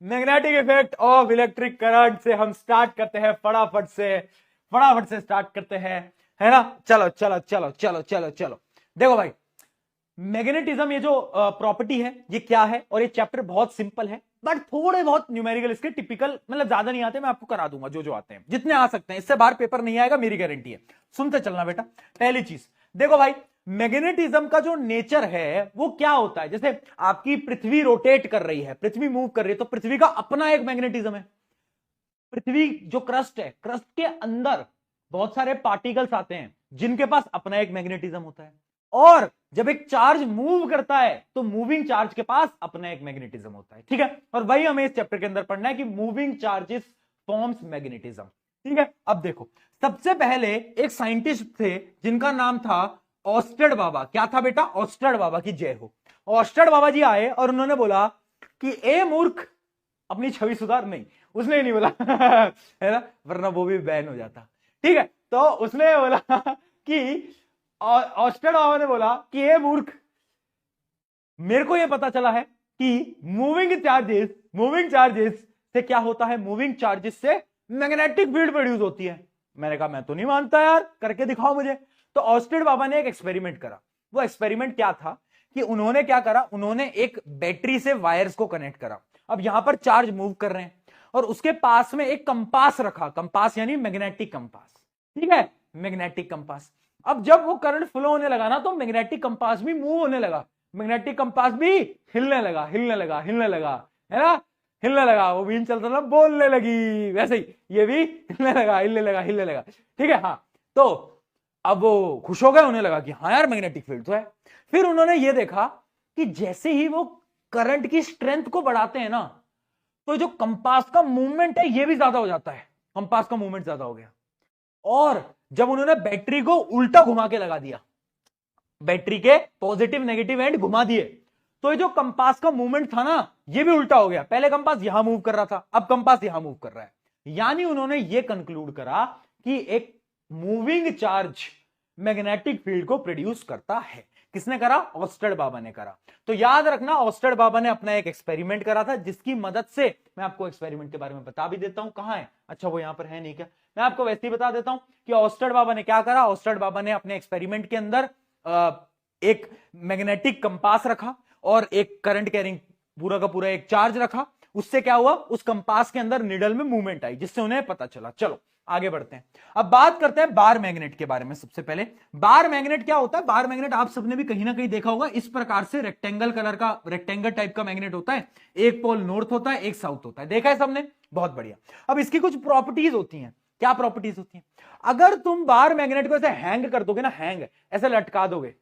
Magnetic effect of electric current से हम start करते हैं, फटाफट से स्टार्ट करते हैं, है ना। चलो चलो चलो चलो चलो चलो, देखो भाई, मैग्नेटिज्म ये जो प्रॉपर्टी है ये क्या है, और ये चैप्टर बहुत सिंपल है, बट थोड़े बहुत न्यूमेरिकल इसके टिपिकल, मतलब ज्यादा नहीं आते, मैं आपको करा दूंगा जो जो आते हैं, जितने आ सकते हैं, इससे बाहर पेपर नहीं आएगा, मेरी गारंटी है। सुनते चलना बेटा। पहली चीज देखो भाई, मैग्नेटिज्म का जो नेचर है वो क्या होता है। जैसे आपकी पृथ्वी रोटेट कर रही है, पृथ्वी मूव कर रही है, तो पृथ्वी का अपना एक मैग्नेटिज्म है। पृथ्वी जो क्रस्ट है, क्रस्ट के अंदर बहुत सारे पार्टिकल्स आते हैं जिनके पास अपना एक मैग्नेटिज्म होता है, और जब एक चार्ज मूव करता है तो मूविंग चार्ज के पास अपना एक मैग्नेटिज्म होता है, ठीक है। और वही हमें इस चैप्टर के अंदर पढ़ना है कि मूविंग चार्जेस फॉर्म्स मैग्नेटिज्म, ठीक है। अब देखो, सबसे पहले एक साइंटिस्ट थे जिनका नाम था ऑस्टेड बाबा। क्या था बेटा? ऑस्टेड बाबा की जय हो। ऑस्टेड बाबा जी आए और उन्होंने बोला कि ए मूर्ख, अपनी छवि सुधार। नहीं, उसने नहीं बोला है ना, वरना वो भी बैन हो जाता, ठीक है। तो उसने बोला कि ऑस्टेड बाबा ने बोला कि ए मूर्ख, मेरे को यह पता चला है कि मूविंग चार्जेस से क्या होता है, मूविंग चार्जेस से मैग्नेटिक फील्ड प्रोड्यूस होती है। मैंने कहा मैं तो नहीं मानता यार, करके दिखाओ मुझे। तो ऑस्टेड बाबा ने एक एक्सपेरिमेंट करा। वो एक्सपेरिमेंट क्या था कि उन्होंने क्या करा, उन्होंने एक बैटरी से वायर्स को कनेक्ट करा। अब यहां पर चार्ज मूव कर रहे हैं और उसके पास में एक कंपास रखा, कंपास यानी मैग्नेटिक कंपास, ठीक है, मैग्नेटिक कंपास। अब जब वो करंट फ्लो होने लगा ना, तो मैग्नेटिक कंपास भी मूव होने लगा, मैग्नेटिक कंपास भी हिलने लगा, है ना, हिलने लगा। वो बीन चलता था, बोलने लगी, वैसे ही ये भी हिलने लगा, ठीक है। हाँ, तो अब वो खुश हो गए, उन्हें लगा कि हाँ यार मैग्नेटिक फील्ड तो है। फिर उन्होंने ये देखा कि जैसे ही वो करंट की स्ट्रेंथ को बढ़ाते हैं ना, तो जो कंपास का मूवमेंट है ये भी ज्यादा हो जाता है, कंपास का मूवमेंट ज्यादा हो गया। और जब उन्होंने बैटरी को उल्टा घुमा के लगा दिया, बैटरी के पॉजिटिव नेगेटिव एंड घुमा दिए, तो ये जो कंपास का मूवमेंट था ना, ये भी उल्टा हो गया। पहले कंपास यहां मूव कर रहा था, अब कंपास यहां मूव कर रहा है। यानी उन्होंने ये कंक्लूड करा कि एक मूविंग चार्ज मैग्नेटिक फील्ड को प्रोड्यूस करता है। किसने करा? ऑस्टेड बाबा ने करा। तो याद रखना, ऑस्टेड बाबा ने अपना एक एक्सपेरिमेंट करा था, जिसकी मदद से मैं आपको एक्सपेरिमेंट के बारे में बता भी देता हूं। कहां है? अच्छा, वो यहां पर है नहीं क्या? मैं आपको वैसे ही बता देता हूं कि ऑस्टेड बाबा ने क्या करा। ऑस्टेड बाबा ने अपने एक्सपेरिमेंट के अंदर एक मैग्नेटिक कंपास रखा और एक करंट कैरिंग पूरा का पूरा एक चार्ज रखा। उससे क्या हुआ, उस कंपास के अंदर निडल में मूवमेंट आई, जिससे उन्हें पता चला। चलो आगे बढ़ते हैं। अब बात करते हैं बार मैग्नेट के बारे में। सबसे पहले बार मैग्नेट क्या होता है? बार मैग्नेट आप सबने भी कहीं ना कहीं देखा होगा। इस प्रकार से रेक्टेंगल कलर का, रेक्टेंगल टाइप का मैग्नेट होता है। एक पोल नॉर्थ होता है, एक साउथ होता है। देखा है सबने? बहुत बढ़िया। अब इसकी कुछ प्रॉपर्टीज होती हैं। क्या प्रॉपर्टीज होती हैं? अगर तुम बार मैग्नेट को ऐसे हैंग कर दोगे ना, हैंग ऐसे लटका दोगे,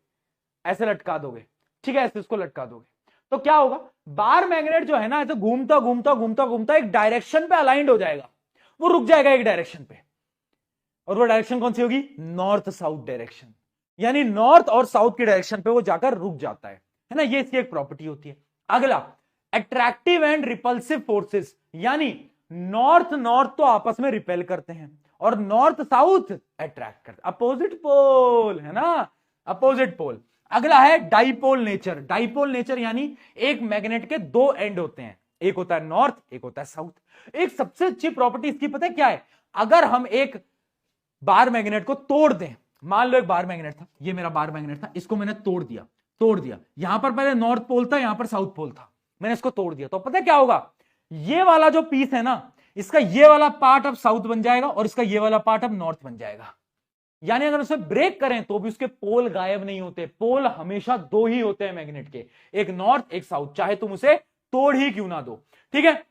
ऐसे लटका दोगे, ठीक है, ऐसे इसको लटका दोगे, तो क्या होगा? बार मैग्नेट जो है ना, ऐसे घूमता घूमता घूमता घूमता एक डायरेक्शन पे अलाइंड हो जाएगा, वो रुक जाएगा एक डायरेक्शन पे। और वो डायरेक्शन कौन सी होगी? North south direction. यानी नॉर्थ और साउथ की डायरेक्शन पे वो जाकर रुक जाता है ना। ये इसकी एक प्रॉपर्टी होती है। अगला, अट्रैक्टिव एंड रिपल्सिव फोर्सेस, यानी नॉर्थ नॉर्थ तो आपस में रिपेल करते हैं और नॉर्थ साउथ अट्रैक्ट करते, अपोजिट पोल, है ना, अपोजिट पोल। अगला है डाइपोल नेचर। डाइपोल नेचर यानी एक मैग्नेट के दो एंड होते हैं, एक होता है नॉर्थ, एक होता है साउथ। एक सबसे अच्छी प्रॉपर्टी इसकी पता है क्या है? अगर हम एक बार मैग्नेट को तोड़ दें, मान लो एक बार मैग्नेट था, ये मेरा बार मैग्नेट था, इसको मैंने तोड़ दिया, यहां पर पहले नॉर्थ पोल था, यहां पर साउथ पोल था, मैंने इसको तोड़ दिया, तो पता है क्या होगा? ये वाला जो पीस है ना, इसका ये वाला पार्ट अब साउथ बन जाएगा और इसका ये वाला पार्ट अब नॉर्थ बन जाएगा। यानी अगर उसे ब्रेक करें तो भी उसके पोल गायब नहीं होते। पोल हमेशा दो ही होते हैं मैग्नेट के, एक नॉर्थ एक साउथ, चाहे तुम उसे तोड़ ही क्यों ना दो, ठीक है।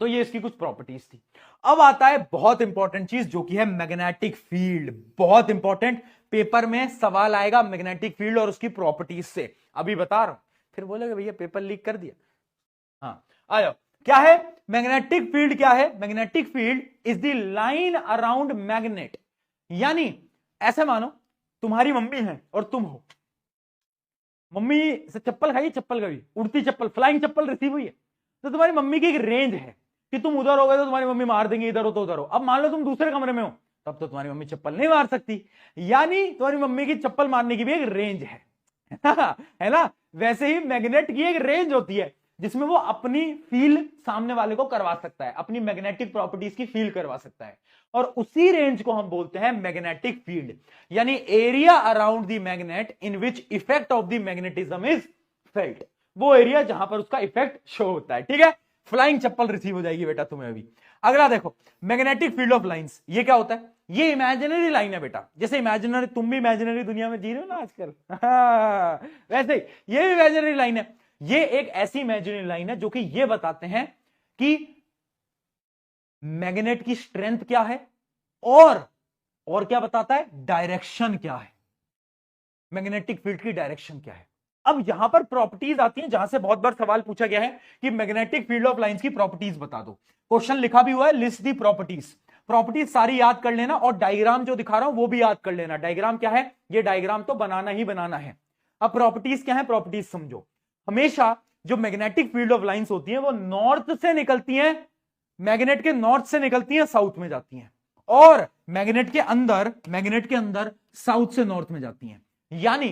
तो ये इसकी कुछ प्रॉपर्टीज थी। अब आता है बहुत इंपॉर्टेंट चीज, जो कि है मैग्नेटिक फील्ड। बहुत इंपॉर्टेंट, पेपर में सवाल आएगा मैग्नेटिक फील्ड और उसकी प्रॉपर्टीज से। अभी बता रहा हूं, फिर बोलोगे भैया पेपर लीक कर दिया। हाँ, आ जाओ। क्या है मैग्नेटिक फील्ड? क्या है magnetic field? Is the line around magnet. यानी ऐसे मानो तुम्हारी मम्मी है और तुम हो, मम्मी से चप्पल खाई, चप्पल कभी उड़ती चप्पल, फ्लाइंग चप्पल रिसीव हुई है, तो तुम्हारी मम्मी की एक रेंज है कि तुम उधर हो गए तो तुम्हारी मम्मी मार देंगे, इधर हो तो उधर हो। अब मान लो तुम दूसरे कमरे में हो, तब तो तुम्हारी मम्मी चप्पल नहीं मार सकती। यानी तुम्हारी मम्मी की चप्पल मारने की भी एक रेंज है है ना। वैसे ही मैग्नेट की एक रेंज होती है। जिसमें वो अपनी फील सामने वाले को करवा सकता है, अपनी मैग्नेटिक प्रॉपर्टीज की फील करवा सकता है, और उसी रेंज को हम बोलते हैं मैग्नेटिक फील्ड, यानी area around the magnet in which effect of the magnetism is felt, वो एरिया जहां पर उसका इफेक्ट शो होता है। ठीक है, फ्लाइंग चप्पल रिसीव हो जाएगी बेटा तुम्हें अभी। अगला देखो, मैग्नेटिक फील्ड ऑफ लाइंस, ये क्या होता है? ये इमेजिनरी लाइन है बेटा, जैसे इमेजिनरी, तुम भी इमेजिनरी दुनिया में जी रहे हो ना आजकल, वैसे ये भी इमेजिनरी लाइन है। ये एक ऐसी इमेजिनरी लाइन है जो कि ये बताते हैं कि मैग्नेट की स्ट्रेंथ क्या है, और क्या बताता है, डायरेक्शन क्या है, मैग्नेटिक फील्ड की डायरेक्शन क्या है। अब यहां पर प्रॉपर्टीज आती हैं, जहां से बहुत बार सवाल पूछा गया है कि मैग्नेटिक फील्ड ऑफ लाइंस की प्रॉपर्टीज बता दो। क्वेश्चन लिखा भी हुआ है, लिस्ट दी प्रॉपर्टीज। प्रॉपर्टीज सारी याद कर लेना, और डायग्राम जो दिखा रहा हूं वो भी याद कर लेना। डायग्राम क्या है? ये डायग्राम तो बनाना ही बनाना है। अब प्रॉपर्टीज क्या है, प्रॉपर्टीज समझो। हमेशा जो मैग्नेटिक फील्ड ऑफ लाइंस होती है वो नॉर्थ से निकलती है, मैग्नेट के नॉर्थ से निकलती है, साउथ में जाती हैं, और मैग्नेट के अंदर साउथ से नॉर्थ में जाती हैं। यानी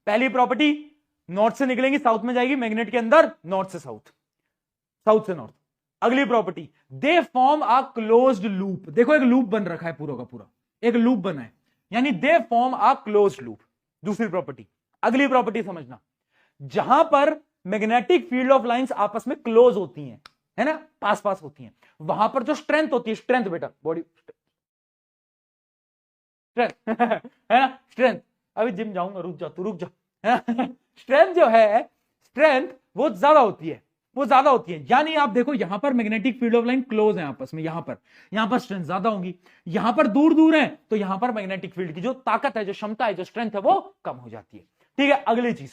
पहली प्रॉपर्टी, नॉर्थ से निकलेंगी साउथ में जाएगी, मैग्नेट के अंदर नॉर्थ से साउथ, साउथ से नॉर्थ। अगली property, they form a closed loop. देखो एक लूप बन रखा है, पूरा का पूरा एक लूप बना है, यानी they form a closed loop. दूसरी प्रॉपर्टी, अगली प्रॉपर्टी समझना, जहां पर मैग्नेटिक फील्ड ऑफ लाइंस आपस में क्लोज होती हैं, है ना, पास पास होती हैं, वहां पर जो स्ट्रेंथ होती है, स्ट्रेंथ बेटा, बॉडी स्ट्रेंथ है ना, स्ट्रेंथ, अभी जिम जाऊंगा, रुक जा तू, रुक जा, स्ट्रेंथ जो है, स्ट्रेंथ वो ज्यादा होती है, वो ज्यादा होती है। यानी आप देखो यहां पर magnetic field of line close है आपस में, यहां पर स्ट्रेंथ ज्यादा होंगी, यहां पर दूर दूर है, तो यहां पर मैग्नेटिक फील्ड की जो ताकत है, जो क्षमता है, जो स्ट्रेंथ है, वो कम हो जाती है। ठीक है, अगली चीज,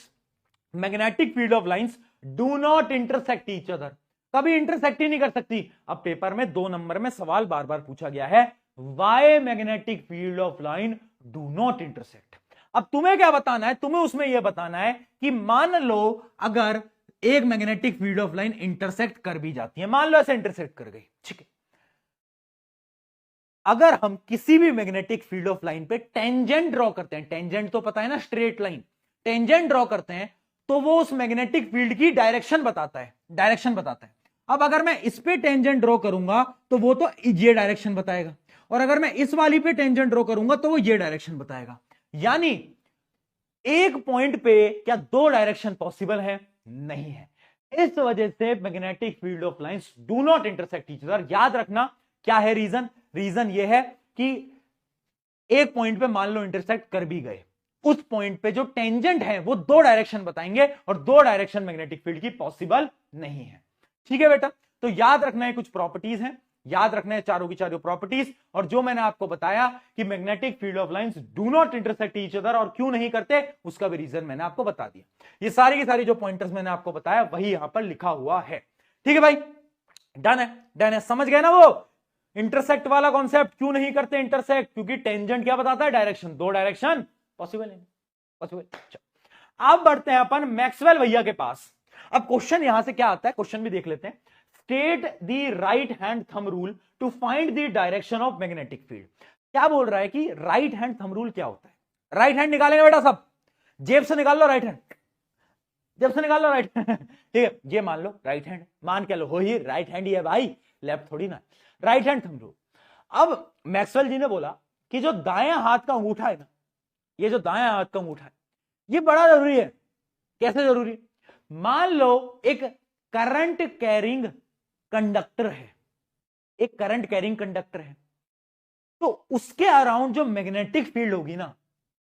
magnetic field of lines do not intersect each other, कभी इंटरसेक्ट ही नहीं कर सकती। अब पेपर में 2 नंबर में सवाल बार बार पूछा गया है, why magnetic field of line do not intersect. अब तुम्हें क्या बताना है, तुम्हें उसमें यह बताना है कि मान लो अगर एक magnetic field of line intersect कर भी जाती है, मान लो ऐसे इंटरसेक्ट कर गई, ठीक है, अगर हम किसी भी मैग्नेटिक फील्ड ऑफ लाइन पे टेंजेंट ड्रॉ करते हैं, टेंजेंट तो पता है ना, स्ट्रेट लाइन, टेंजेंट ड्रॉ करते हैं, तो वो उस मैग्नेटिक फील्ड की डायरेक्शन बताता है, डायरेक्शन बताता है। अब अगर मैं इस पे टेंजेंट ड्रॉ करूंगा तो वो तो ये डायरेक्शन बताएगा, और अगर मैं इस वाली पे टेंजेंट ड्रॉ करूंगा तो वो ये डायरेक्शन बताएगा। यानी एक पॉइंट पे क्या 2 डायरेक्शन पॉसिबल है? नहीं है। इस वजह से magnetic field of lines do not intersect each other. याद रखना क्या है रीजन, रीजन यह है कि एक पॉइंट पे मान लो इंटरसेक्ट कर भी गए, उस पॉइंट पे जो टेंजेंट है वो 2 डायरेक्शन बताएंगे, और 2 डायरेक्शन मैग्नेटिक फील्ड की पॉसिबल नहीं है। ठीक है बेटा, तो याद रखना है कुछ प्रॉपर्टीज हैं, याद रखना है चारों की चारों प्रॉपर्टीज, और जो मैंने आपको बताया कि magnetic field of lines do not intersect each other, और क्यों नहीं करते उसका भी रीजन मैंने आपको बता दिया। ये सारी की सारी जो पॉइंटर्स मैंने आपको बताया वही यहां पर लिखा हुआ है। ठीक है भाई, डन है, डन है, समझ गए ना वो इंटरसेक्ट वाला कॉन्सेप्ट, क्यों नहीं करते इंटरसेक्ट, क्योंकि टेंजेंट क्या बताता है, डायरेक्शन, 2 डायरेक्शन पॉसिबल है, पॉसिबल। अब बढ़ते हैं अपन मैक्सवेल भैया के पास। अब क्वेश्चन यहां से क्या आता है, क्वेश्चन भी देख लेते हैं। State the right hand thumb rule to find the direction of magnetic field. क्या बोल रहा है कि राइट हैंड थंब रूल क्या होता है? राइट हैंड निकालेंगे बेटा सब, जेब से निकाल लो राइट हैंड, जेब से निकाल लो राइट हैंड, ठीक है, ये मान लो राइट हैंड, मान के लो हो ही राइट हैंड ही है भाई, लेफ्ट थोड़ी ना, राइट हैंड थंब रूल। अब मैक्सवेल जी ने बोला कि जो दाएं हाथ का अंगूठा है ना, ये जो दाएं हाथ का अंगूठा है, ये बड़ा जरूरी है। कैसे जरूरी? मान लो एक करंट कैरिंग कंडक्टर है, एक करंट कैरिंग कंडक्टर है, तो उसके अराउंड जो मैग्नेटिक फील्ड होगी ना,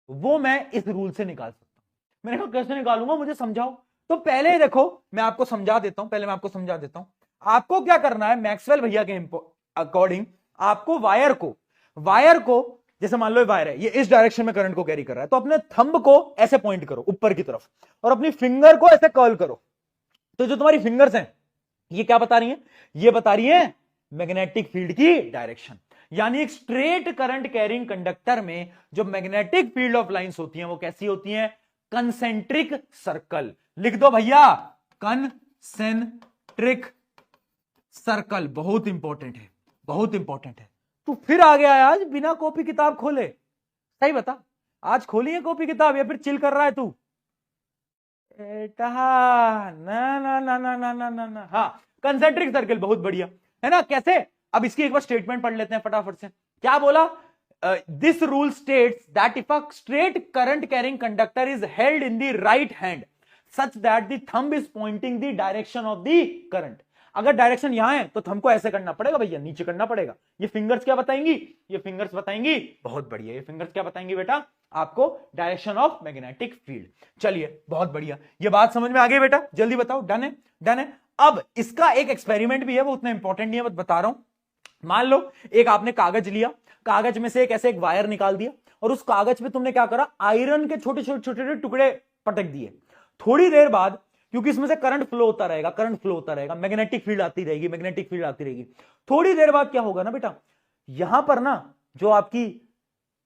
वो मैं इस रूल से निकाल सकता हूं। मैंने कहा कैसे निकालूंगा, मुझे समझाओ। तो पहले देखो मैं आपको समझा देता हूं, पहले मैं आपको समझा देता हूं। आपको क्या करना है, मैक्सवेल भैया के अकॉर्डिंग आपको वायर को जैसे मान लो वायर है, ये इस डायरेक्शन में करंट को कैरी कर रहा है, तो अपने थंब को ऐसे पॉइंट करो ऊपर की तरफ, और अपनी फिंगर को ऐसे कर्ल करो। तो जो तुम्हारी फिंगर्स हैं ये क्या बता रही हैं? ये बता रही है मैग्नेटिक फील्ड की डायरेक्शन। यानी एक स्ट्रेट करंट कैरिंग कंडक्टर में जो मैग्नेटिक फील्ड ऑफ लाइंस होती हैं वो कैसी होती हैं? Concentric circle. लिख दो भैया, कंसेंट्रिक सर्कल, बहुत इंपॉर्टेंट है, बहुत इंपॉर्टेंट है। तू फिर आ गया है आज बिना कॉपी किताब खोले, सही बता, आज खोली है कॉपी किताब या फिर चिल कर रहा है तू? बेटा ना ना ना ना ना ना ना ना, हाँ कंसेंट्रिक सर्कल, बहुत बढ़िया है ना। कैसे, अब इसकी एक बार स्टेटमेंट पढ़ लेते हैं फटाफट से। क्या बोला, this rule states that if a straight current carrying conductor is held in the right hand such that the thumb is pointing the direction of the current. अगर डायरेक्शन यहां है तो थंब को ऐसे करना पड़ेगा भैया, नीचे करना पड़ेगा। ये फिंगर्स क्या बताएंगी, ये फिंगर्स बताएंगी, बहुत बढ़िया, ये फिंगर्स क्या बताएंगी बेटा आपको, डायरेक्शन ऑफ मैग्नेटिक फील्ड। चलिए बहुत बढ़िया, ये बात समझ में आ गई बेटा, जल्दी बताओ, डन है, डन है। अब इसका एक एक्सपेरिमेंट भी है, वो उतना इंपॉर्टेंट नहीं है, बस बता रहा हूं। मान लो एक आपने कागज लिया, कागज में से एक ऐसे एक वायर निकाल दिया, और उस कागज पे तुमने क्या करा, आयरन के छोटे छोटे छोटे टुकड़े पटक दिए। थोड़ी देर बाद, क्योंकि इसमें से करंट फ्लो होता रहेगा, करंट फ्लो होता रहेगा, मैग्नेटिक फील्ड आती रहेगी, मैग्नेटिक फील्ड आती रहेगी। थोड़ी देर बाद क्या होगा ना बेटा, यहां पर ना जो आपकी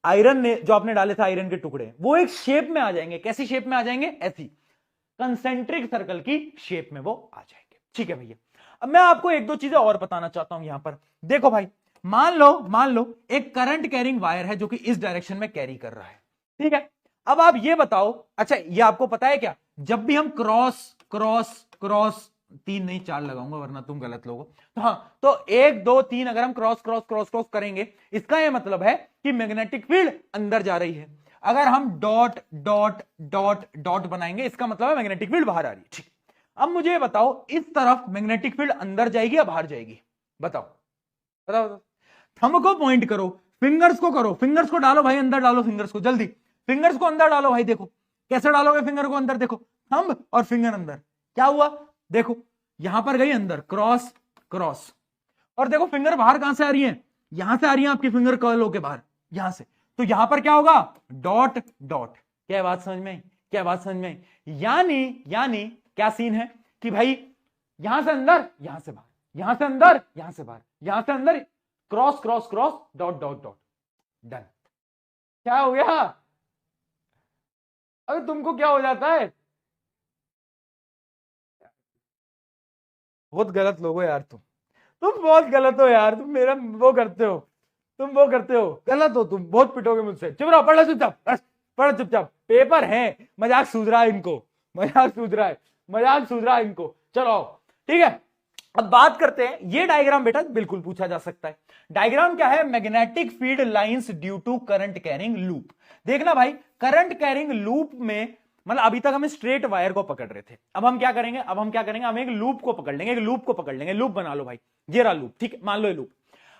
आयरन ने, जो आपने डाले थे आयरन के टुकड़े, वो एक शेप में आ जाएंगे। कैसी शेप में आ जाएंगे, ऐसी कंसेंट्रिक सर्कल की शेप में वो आ जाएंगे। ठीक है भैया, अब मैं आपको एक दो चीजें और बताना चाहता हूं यहां पर। देखो भाई, मान लो एक करंट कैरिंग वायर है जो कि इस डायरेक्शन में कैरी कर रहा है, ठीक है। अब आप ये बताओ, अच्छा ये आपको पता है क्या, जब भी हम क्रॉस क्रॉस क्रॉस, 3 नहीं 4 लगाऊंगा वरना तुम गलत लोगो, तो हाँ, तो 1 2 3 अगर हम क्रॉस क्रॉस क्रॉस क्रॉस करेंगे, इसका यह मतलब है कि मैग्नेटिक फील्ड अंदर जा रही है। अगर हम डॉट डॉट डॉट डॉट बनाएंगे, इसका मतलब है मैग्नेटिक फील्ड बाहर आ रही है। ठीक, अब मुझे ये बताओ, इस तरफ मैग्नेटिक फील्ड अंदर जाएगी या बाहर जाएगी, बताओ बताओ। थंब को पॉइंट करो, फिंगर्स को करो, फिंगर्स को डालो भाई अंदर, डालो फिंगर्स को जल्दी, फिंगर्स को अंदर डालो भाई। देखो कैसे डालोगे फिंगर को अंदर, देखो थंब और फिंगर अंदर, क्या हुआ, देखो यहां पर गई अंदर, क्रॉस क्रॉस, और देखो फिंगर बाहर कहां से आ रही है, यहां से आ रही है आपकी फिंगर कर्ल होके बाहर, यहां से। तो यहां पर क्या होगा, डॉट डॉट। क्या बात समझ में आई, क्या बात समझ में आई, यानी क्या सीन है कि भाई यहां से अंदर, यहां से बाहर, यहां से अंदर, यहां से बाहर, यहां से अंदर, cross cross cross, dot dot dot, done. क्या हो गया, अबे तुमको क्या हो जाता है, बहुत गलत लोग हो यार तुम बहुत गलत हो यार, तुम मेरा वो करते हो, तुम वो करते हो, गलत हो तुम, बहुत पिटोगे मुझसे। चुप रहो, पढ़ लो चुपचाप, पढ़ो चुपचाप, पेपर है, मजाक सूझ रहा है इनको, मजाक सूझ रहा है, मजाक सूझ रहा है इनको। चलो ठीक है, अब बात करते हैं, ये डायग्राम बेटा बिल्कुल पूछा जा सकता है। डायग्राम क्या है, magnetic field lines due to current carrying loop. देखना भाई, करंट कैरिंग लूप में, मतलब अभी तक हम स्ट्रेट वायर को पकड़ रहे थे, अब हम क्या करेंगे, हम एक लूप को पकड़ लेंगे, एक लूप को पकड़ लेंगे। लूप बना लो भाई, ये रहा लूप, ठीक है, मान लो ये लूप।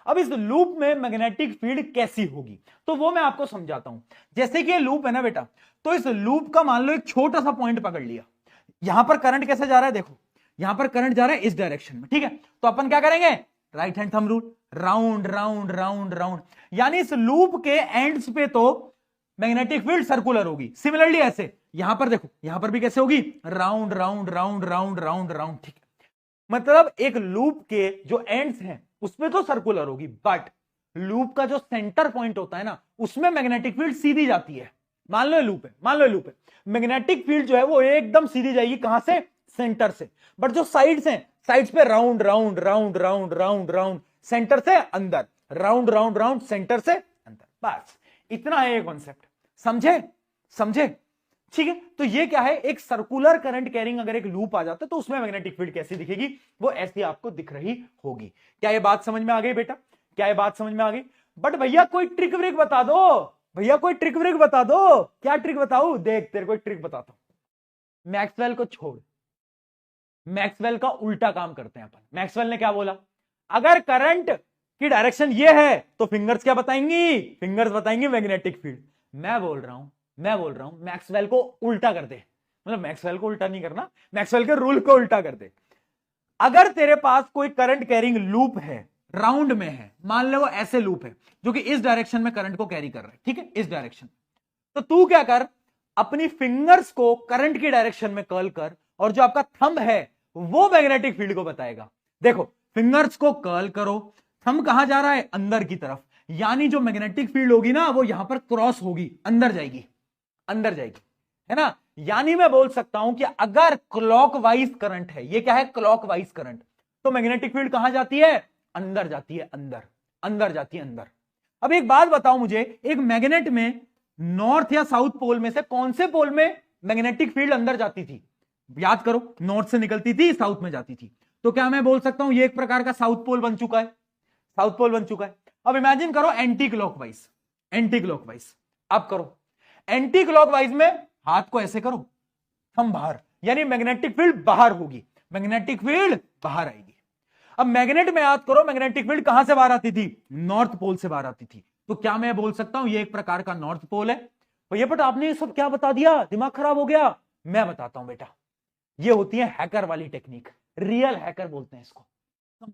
अब इस लूप में मैग्नेटिक फील्ड कैसी होगी, तो वो मैं आपको समझाता हूं। जैसे कि ये लूप है ना बेटा, तो इस लूप का मान लो एक छोटा सा पॉइंट पकड़ लिया, यहां पर करंट कैसे जा रहा है, देखो यहां पर करंट जा रहा है इस डायरेक्शन में, ठीक है। तो अपन क्या करेंगे, right hand thumb rule, round round round round, यानी इस लूप के एंड्स पे तो मैग्नेटिक फील्ड सर्कुलर होगी। सिमिलरली ऐसे यहां पर देखो, यहां पर भी कैसे होगी, round round round round round round, ठीक है। मतलब एक लूप के जो एंड्स हैं उसमें तो सर्कुलर होगी, बट लूप का जो सेंटर पॉइंट होता है ना, उसमें मैग्नेटिक फील्ड सीधी जाती है। मान लो लूप है, मान लो लूप है, मैग्नेटिक फील्ड जो है वो एकदम सीधी जाएगी, कहां से, सेंटर से। बट जो साइड्स हैं, साइड्स पे round round round round round round, centre से अंदर, राउंड राउंड राउंड, सेंटर से अंदर, बस इतना है ये कॉन्सेप्ट, समझे, समझे, ठीक है। तो ये क्या है, एक सर्कुलर करंट कैरिंग अगर एक लूप आ जाता है तो उसमें मैग्नेटिक फील्ड कैसी दिखेगी, वो ऐसी आपको दिख रही होगी। क्या ये बात समझ में आ गई बेटा, क्या ये बात समझ में आ गई। बट भैया कोई ट्रिक व्रिक बता दो, भैया कोई ट्रिक व्रिक बता दो, क्या ट्रिक बताऊं, देख तेरे को एक ट्रिक बताता हूं। मैक्सवेल को छोड़, मैक्सवेल का उल्टा काम करते हैं अपन। मैक्सवेल ने क्या बोला, अगर करंट की डायरेक्शन ये है तो फिंगर्स क्या बताएंगी, फिंगर्स बताएंगी मैग्नेटिक फील्ड। मैं बोल रहा हूं मैक्सवेल को उल्टा कर दे, मतलब मैक्सवेल को उल्टा नहीं करना, मैक्सवेल के रूल को उल्टा कर दे। अगर तेरे पास कोई करंट कैरिंग लूप है, राउंड में है, मान लो वो ऐसे लूप है जो कि इस डायरेक्शन में करंट को कैरी कर रहा है, ठीक है, इस डायरेक्शन, तो तू क्या कर, अपनी फिंगर्स को करंट की डायरेक्शन में कर्ल कर, और जो आपका थंब है वो मैग्नेटिक फील्ड को बताएगा। देखो फिंगर्स को कर्ल करो, थंब कहां जा रहा है, अंदर की तरफ, यानी जो मैग्नेटिक फील्ड होगी ना वो यहां पर क्रॉस होगी, अंदर जाएगी, अंदर जाएगी, है ना। यानी मैं बोल सकता हूं कि अगर क्लॉकवाइज करंट है, ये क्या है, क्लॉकवाइज करंट, तो मैग्नेटिक फील्ड कहां जाती है, अंदर जाती है, अंदर, अंदर जाती है, अंदर। अब एक बात बताओ मुझे, एक मैग्नेट में नॉर्थ या साउथ पोल में से कौन से पोल में मैग्नेटिक फील्ड अंदर जाती थी, याद करो, नॉर्थ से निकलती थी, साउथ में जाती थी। तो क्या मैं बोल सकता हूं ये एक प्रकार का साउथ पोल बन चुका है, साउथ पोल बन चुका है। अब इमेजिन करो एंटी क्लॉकवाइज, एंटी क्लॉकवाइज। अब करो एंटी क्लॉकवाइज में, हाथ को ऐसे करो, हम बाहर, यानी मैग्नेटिक फील्ड बाहर होगी, मैग्नेटिक फील्ड बाहर आएगी। अब मैग्नेट में याद करो, मैग्नेटिक फील्ड कहां से बाहर आती थी, नॉर्थ पोल से बाहर आती थी। तो क्या मैं बोल सकता हूं ये एक प्रकार का नॉर्थ पोल है। तो ये, बट आपने ये सब क्या बता दिया, दिमाग खराब हो गया। मैं बताता हूं बेटा, ये होती है हैकर वाली टेक्निक, रियल हैकर बोलते हैं इसको। समझो,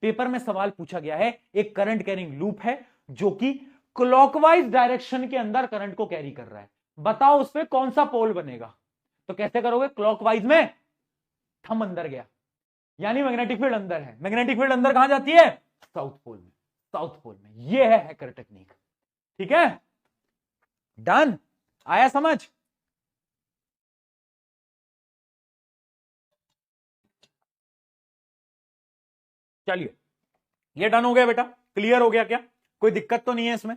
पेपर में सवाल पूछा गया है, एक करंट कैरिंग लूप है जो कि क्लॉकवाइज डायरेक्शन के अंदर करंट को कैरी कर रहा है, बताओ उस पर कौन सा पोल बनेगा। तो कैसे करोगे, क्लॉकवाइज में थंब अंदर गया, यानी मैग्नेटिक फील्ड अंदर है। मैग्नेटिक फील्ड अंदर कहां जाती है, साउथ पोल में, साउथ पोल में। ये है हैकर टेक्निक, ठीक है, डन, आया समझ। चलिए, ये डन हो गया बेटा, क्लियर हो गया क्या, कोई दिक्कत तो नहीं है इसमें।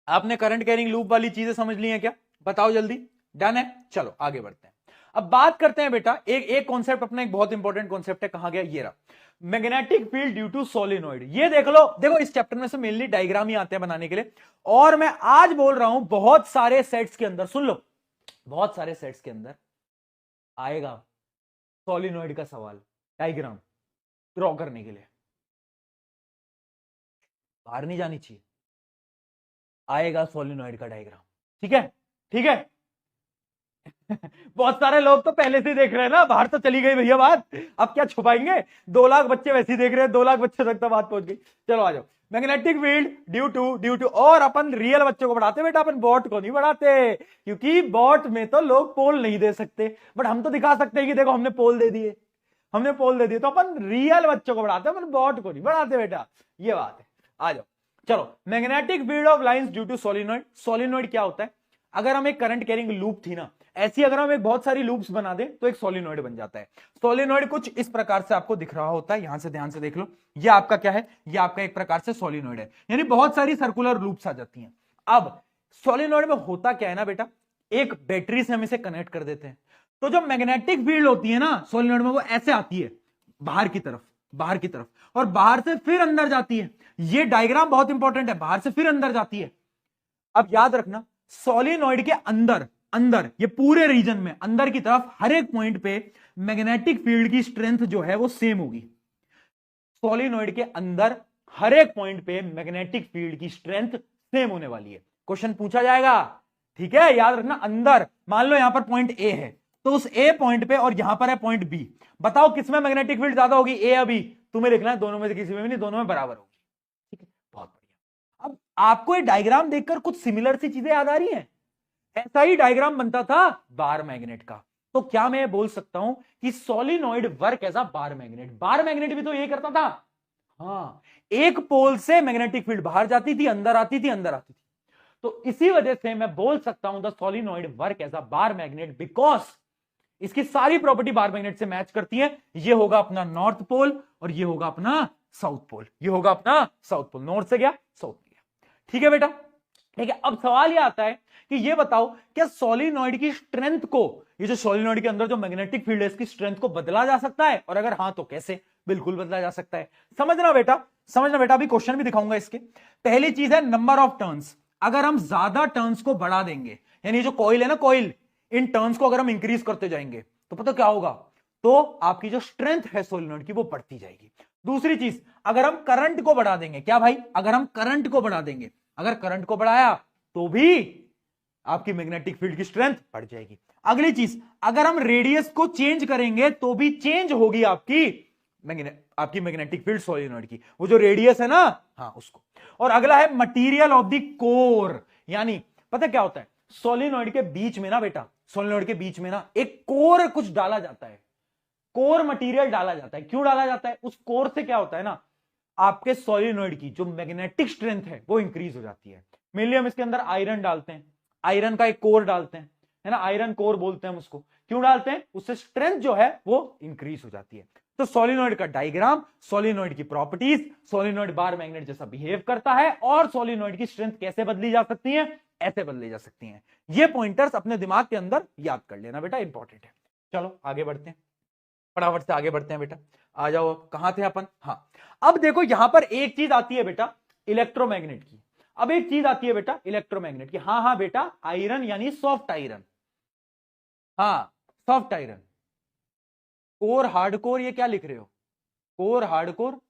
आपने करंट कैरिंग लूप वाली चीजें समझ ली हैं क्या, बताओ जल्दी, डन है। चलो आगे बढ़ते हैं, अब बात करते हैं बेटा, एक कॉन्सेप्ट अपना, एक बहुत इंपॉर्टेंट कॉन्सेप्ट है, कहां गया, ये रहा, magnetic field due to solenoid. ये देख लो, देखो इस चैप्टर में से मेनली डायग्राम ही आते हैं बनाने के लिए, और मैं आज बोल रहा हूं बहुत सारे सेट्स के अंदर, सुन लो, बहुत सारे सेट्स के अंदर आएगा सोलिनॉइड का सवाल, डायग्राम ड्रॉ करने के लिए। बाहर नहीं जानी चाहिए, आएगा सोलिनॉइड का डायग्राम, ठीक है, ठीक है। बहुत सारे लोग तो पहले से देख रहे हैं ना, बाहर तो चली गई भैया बात, अब क्या छुपाएंगे, 2 लाख बच्चे वैसे ही देख रहे हैं, 2 लाख बच्चे तक तो बात पहुंच गई। चलो आ जाओ, मैग्नेटिक फील्ड ड्यू टू, और अपन रियल बच्चों को बढ़ाते बेटा, अपन बॉट को नहीं बढ़ाते, क्योंकि बॉट में तो लोग पोल नहीं दे सकते, बट हम तो दिखा सकते हैं कि देखो हमने पोल दे दिए, हमने पोल दे दिए, तो अपन रियल बच्चों को बढ़ाते हैं, अपन बॉट को नहीं बढ़ाते बेटा, ये बात है। आ जाओ, चलो, magnetic field of lines due to solenoid. Solenoid क्या होता है, अगर हम एक करंट कैरिंग लूप थी ना, ऐसी अगर हम एक बहुत सारी लूप्स बना दें तो एक सोलिनॉइड बन जाता है। सोलिनॉइड कुछ इस प्रकार से आपको दिख रहा होता है, यहां से ध्यान से देख लो, ये आपका क्या है, ये आपका एक प्रकार से सोलिनॉइड है, यानी बहुत सारी सर्कुलर लूप्स आ जाती हैं। अब सोलिनॉइड में होता क्या है ना बेटा, एक बैटरी से हम इसे कनेक्ट कर देते हैं, तो जो मैग्नेटिक फील्ड होती है ना सोलिनॉइड में, वो ऐसे आती है बाहर की तरफ, बाहर की तरफ, और बाहर से फिर अंदर जाती है। ये डायग्राम बहुत इंपॉर्टेंट है, बाहर से फिर अंदर जाती है। अब याद रखना, सोलिनॉइड के अंदर, अंदर ये पूरे रीजन में अंदर की तरफ हर एक पॉइंट पे मैग्नेटिक फील्ड की स्ट्रेंथ जो है वो सेम होगी। सोलिनॉइड के अंदर हर एक पॉइंट पे मैग्नेटिक फील्ड की स्ट्रेंथ सेम होने वाली है। क्वेश्चन पूछा जाएगा, ठीक है, याद रखना। अंदर मान लो यहां पर पॉइंट ए है, तो उस ए पॉइंट पे और यहां पर है पॉइंट बी, बताओ किसमें मैग्नेटिक फील्ड ज्यादा होगी, ए या बी, तुम्हें लिखना है, दोनों में से किसी में भी नहीं, दोनों में बराबर होगी, ठीक है, बहुत बढ़िया। अब आपको ये डायग्राम देखकर कुछ सिमिलर सी चीजें याद आ रही हैं, ऐसा ही डायग्राम बनता था बार मैग्नेट का। तो क्या मैं बोल सकता हूं कि solenoid work as a bar magnet, bar magnet भी तो यही करता था, हाँ, एक पोल से मैग्नेटिक फील्ड बाहर जाती थी, अंदर आती थी, अंदर आती थी। तो इसी वजह से मैं बोल सकता हूं the solenoid work as a bar magnet, because इसकी सारी प्रॉपर्टी बार मैग्नेट से मैच करती है। ये होगा अपना नॉर्थ पोल और ये होगा अपना साउथ पोल, ये होगा अपना साउथ पोल, नॉर्थ से गया साउथ में गया, ठीक है बेटा, ठीक है। अब सवाल ये आता है कि ये बताओ क्या सोलिनॉइड की स्ट्रेंथ को, ये जो सोलिनॉइड के अंदर जो मैग्नेटिक फील्ड है इसकी स्ट्रेंथ को बदला जा सकता है, और अगर हां तो कैसे, बिल्कुल बदला जा सकता है। समझना बेटा, समझना बेटा, अभी क्वेश्चन भी दिखाऊंगा इसके। पहली चीज है नंबर ऑफ टर्न्स, अगर हम ज्यादा टर्न्स को बढ़ा देंगे, यानी जो कॉइल है ना, कॉइल, इन टर्न्स को अगर हम इंक्रीज करते जाएंगे तो पता क्या होगा, तो आपकी जो स्ट्रेंथ है सोलिनॉइड की वो बढ़ती जाएगी। दूसरी चीज, अगर हम करंट को बढ़ा देंगे, क्या भाई, अगर हम करंट को बढ़ा देंगे, अगर करंट को बढ़ाया तो भी आपकी मैग्नेटिक फील्ड की स्ट्रेंथ बढ़ जाएगी। अगली चीज, अगर हम रेडियस को चेंज करेंगे तो भी चेंज होगी आपकी मैग्नेटिक फील्ड सोलिनॉइड की, वो जो रेडियस है ना, हाँ उसको। और अगला है मटेरियल ऑफ द कोर, यानी पता क्या होता है, सोलिनॉइड के बीच में ना बेटा, सोलिनॉइड के बीच में ना एक कोर कुछ डाला जाता है, कोर मटेरियल डाला जाता है। क्यों डाला जाता है, उस कोर से क्या होता है ना, आपके सोलिनॉइड की जो मैग्नेटिक स्ट्रेंथ है वो इंक्रीज हो जाती है। मेनली हम इसके अंदर आयरन डालते हैं, आयरन का एक कोर डालते हैं, है ना, आयरन कोर बोलते हैं हम उसको। क्यों डालते हैं, उससे स्ट्रेंथ जो है वो इंक्रीज हो जाती है। तो सोलिनॉइड का डायग्राम, सोलिनॉइड की प्रॉपर्टीज, सोलिनॉइड बार मैग्नेट जैसा बिहेव करता है, और सोलिनॉइड की स्ट्रेंथ कैसे बदली जा सकती है, ऐसे बदली जा सकती हैं। ये पॉइंटर्स अपने दिमाग के अंदर याद कर लेना बेटा, इंपॉर्टेंट है। चलो आगे बढ़ते हैं, फटाफट से आगे बढ़ते हैं बेटा। आ जाओ, कहां थे अपन? हाँ, अब देखो यहां पर एक चीज आती है बेटा इलेक्ट्रोमैग्नेट की। अब एक चीज आती है बेटा इलेक्ट्रोमैग्नेट की। हाँ हाँ बेटा, आयरन यानी सॉफ्ट आयरन। हाँ, सॉफ्ट आयरन। कोर हार्डकोर, ये क्या लिख रहे हो? कोर हार्डकोर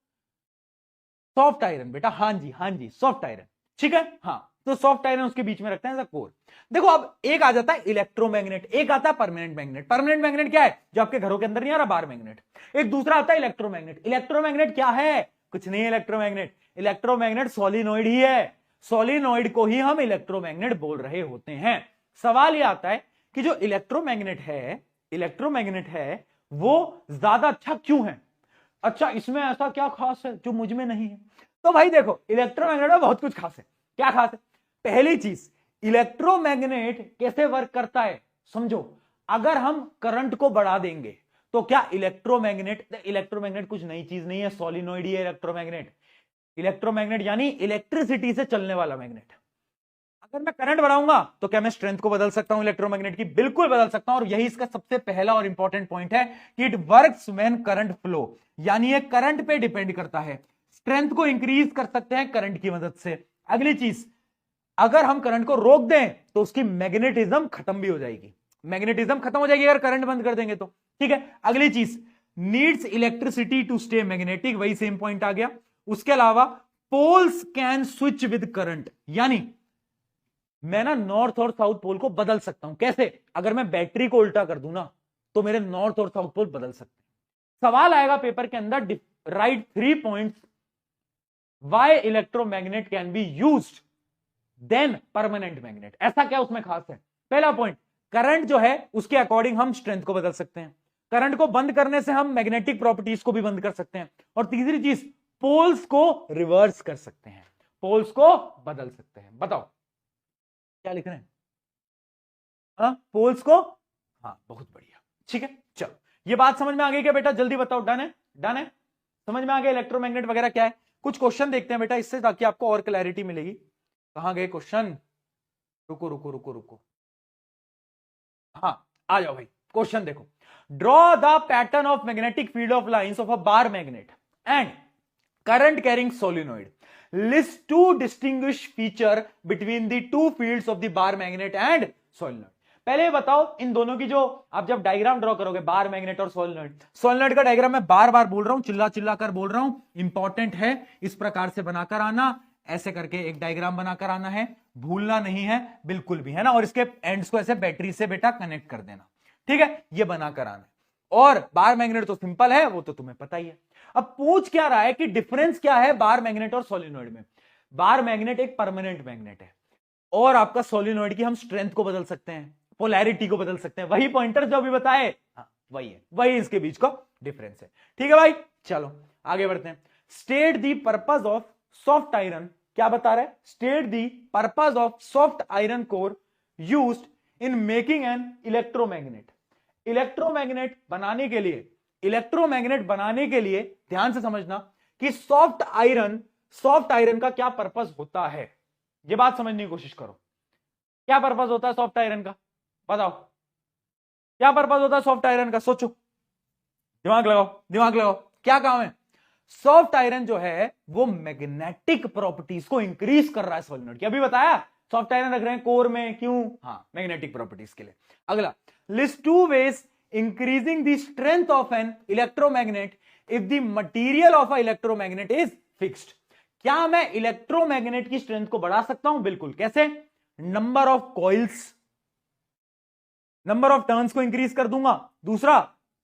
सॉफ्ट आयरन बेटा। हाँ जी हाँ जी, सॉफ्ट आयरन। ठीक है, हाँ, तो सॉफ्ट आयरन उसके बीच में रखते हैं ऐसा कोर। देखो अब एक आ जाता है इलेक्ट्रोमैग्नेट, एक आता है परमानेंट मैग्नेट। परमानेंट मैग्नेट क्या है? जो आपके घरों के अंदर नहीं आ रहा, बार मैग्नेट। एक दूसरा आता है इलेक्ट्रोमैग्नेट। इलेक्ट्रोमैग्नेट क्या है? कुछ नहीं है इलेक्ट्रोमैग्नेट। इलेक्ट्रोमैग्नेट सोलिनॉइड ही है। सोलिनॉइड को ही हम इलेक्ट्रोमैग्नेट बोल रहे होते हैं। सवाल यह आता है कि जो इलेक्ट्रोमैग्नेट है, इलेक्ट्रोमैग्नेट है, वो ज्यादा अच्छा क्यों है? अच्छा, इसमें ऐसा क्या खास है जो मुझ में नहीं है? तो भाई देखो, इलेक्ट्रोमैग्नेट में बहुत कुछ खास है। क्या खास है? पहली चीज, इलेक्ट्रोमैग्नेट कैसे वर्क करता है समझो। अगर हम करंट को बढ़ा देंगे तो क्या इलेक्ट्रोमैग्नेट कुछ नई चीज नहीं है, सोलिनॉइड ही है इलेक्ट्रोमैग्नेट। इलेक्ट्रोमैग्नेट यानी इलेक्ट्रिसिटी से चलने वाला मैग्नेट। अगर मैं करंट बढ़ाऊंगा तो क्या मैं स्ट्रेंथ को बदल सकता हूं इलेक्ट्रोमैग्नेट की? बिल्कुल बदल सकता हूं। और यही इसका सबसे पहला और इंपॉर्टेंट पॉइंट है कि it works when current flow, यानी ये करंट पे डिपेंड करता है। स्ट्रेंथ को इंक्रीज कर सकते हैं करंट की मदद से। अगली चीज, अगर हम करंट को रोक दें तो उसकी मैग्नेटिज्म खत्म भी हो जाएगी। मैग्नेटिज्म खत्म हो जाएगी अगर करंट बंद कर देंगे तो। ठीक है, अगली चीज, needs electricity to stay magnetic, वही सेम पॉइंट आ गया। उसके अलावा poles can switch with current, यानी मैं ना नॉर्थ और साउथ पोल को बदल सकता हूं। कैसे? अगर मैं बैटरी को उल्टा कर दूं ना तो मेरे नॉर्थ और साउथ पोल बदल सकते हैं। सवाल आएगा पेपर के अंदर, write 3 points why electromagnet can be used then permanent magnet. ऐसा क्या उसमें खास है? पहला पॉइंट, करंट जो है उसके अकॉर्डिंग हम स्ट्रेंथ को बदल सकते हैं। करंट को बंद करने से हम मैग्नेटिक प्रॉपर्टीज को भी बंद कर सकते हैं। और तीसरी चीज, पोल्स को रिवर्स कर सकते हैं, पोल्स को बदल सकते हैं। बताओ क्या लिख रहे हैं? हाँ, पोल्स को, हाँ बहुत बढ़िया। ठीक है, चलो ये बात समझ में आ गई क्या बेटा? जल्दी बताओ, डन है? डन है, समझ में आ गया इलेक्ट्रोमैग्नेट वगैरह क्या है? कुछ क्वेश्चन देखते हैं बेटा इससे, ताकि आपको और क्लैरिटी मिलेगी। कहां गए क्वेश्चन? रुको रुको रुको रुको, हाँ आ जाओ भाई। क्वेश्चन देखो, draw the pattern of magnetic field of lines of a bar magnet and current carrying solenoid. List two distinguished feature between the two fields of the bar magnet and solenoid. पहले बताओ इन दोनों की, जो आप जब diagram draw करोगे bar magnet और solenoid, solenoid का डायग्राम मैं बार बार बोल रहा हूं, चिल्ला चिल्ला कर बोल रहा हूं, इंपॉर्टेंट है। इस प्रकार से बनाकर आना, ऐसे करके एक डायग्राम बनाकर आना है, भूलना नहीं है बिल्कुल भी, है ना। और इसके एंड्स को ऐसे बैटरी से बेटा कनेक्ट कर देना, ठीक है, ये बनाकर आना है। और बार मैग्नेट तो सिंपल है, वो तो तुम्हें पता ही है। अब पूछ क्या रहा है कि डिफरेंस क्या है बार मैग्नेट और सोलिनॉइड में। बार मैग्नेट एक परमानेंट मैग्नेट है, और आपका सोलिनॉइड की हम स्ट्रेंथ को बदल सकते हैं, पोलैरिटी को बदल सकते हैं। वही पॉइंटर जो अभी बताए, हाँ वही है, वही इसके बीच का डिफरेंस है। ठीक है भाई, चलो आगे बढ़ते हैं। State the purpose of soft iron, क्या बता रहा है? State the purpose of soft iron core used in making an electromagnet. Electromagnet बनाने के लिए, इलेक्ट्रोमैग्नेट बनाने के लिए ध्यान से समझना कि सॉफ्ट आयरन का क्या पर्पस होता है। यह बात समझने की कोशिश करो, क्या पर्पस होता है सॉफ्ट आयरन का? बताओ क्या पर्पस होता है सॉफ्ट आयरन का? सोचो, दिमाग लगाओ, दिमाग लगाओ, क्या काम है? सॉफ्ट आयरन जो है वो मैग्नेटिक प्रॉपर्टीज को इंक्रीज कर रहा है सोलिनॉइड की। अभी बताया सॉफ्ट आयरन रख रहे हैं कोर में, क्यों? हाँ, मैग्नेटिक प्रॉपर्टीज के लिए। अगला, list two ways increasing the strength of an electromagnet if the material of a electromagnet is fixed. क्या मैं इलेक्ट्रोमैग्नेट की स्ट्रेंथ को बढ़ा सकता हूं? बिल्कुल। कैसे? Number of coils, number of turns को इंक्रीज कर दूंगा। दूसरा,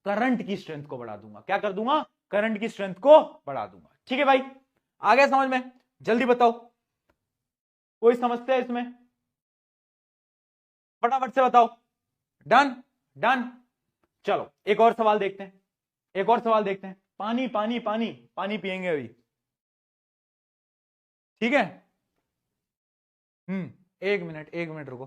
करंट की स्ट्रेंथ को बढ़ा दूंगा। क्या कर दूंगा? करंट की स्ट्रेंथ को बढ़ा दूंगा। ठीक है भाई, आ गया समझ में? जल्दी बताओ, कोई समझते हैं इसमें? फटाफट से बताओ। डन? डन, चलो एक और सवाल देखते हैं, एक और सवाल देखते हैं। पानी पानी पानी पानी पिएंगे अभी, ठीक है? एक मिनट, एक मिनट रुको।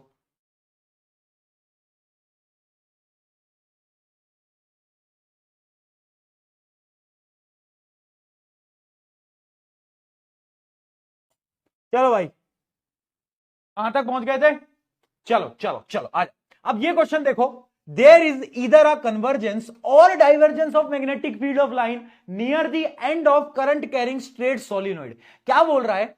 चलो भाई, कहां तक पहुंच गए थे? चलो चलो चलो, आज अब ये क्वेश्चन देखो, there is either a convergence or divergence of magnetic field of line near the end of current carrying straight solenoid. क्या बोल रहा है,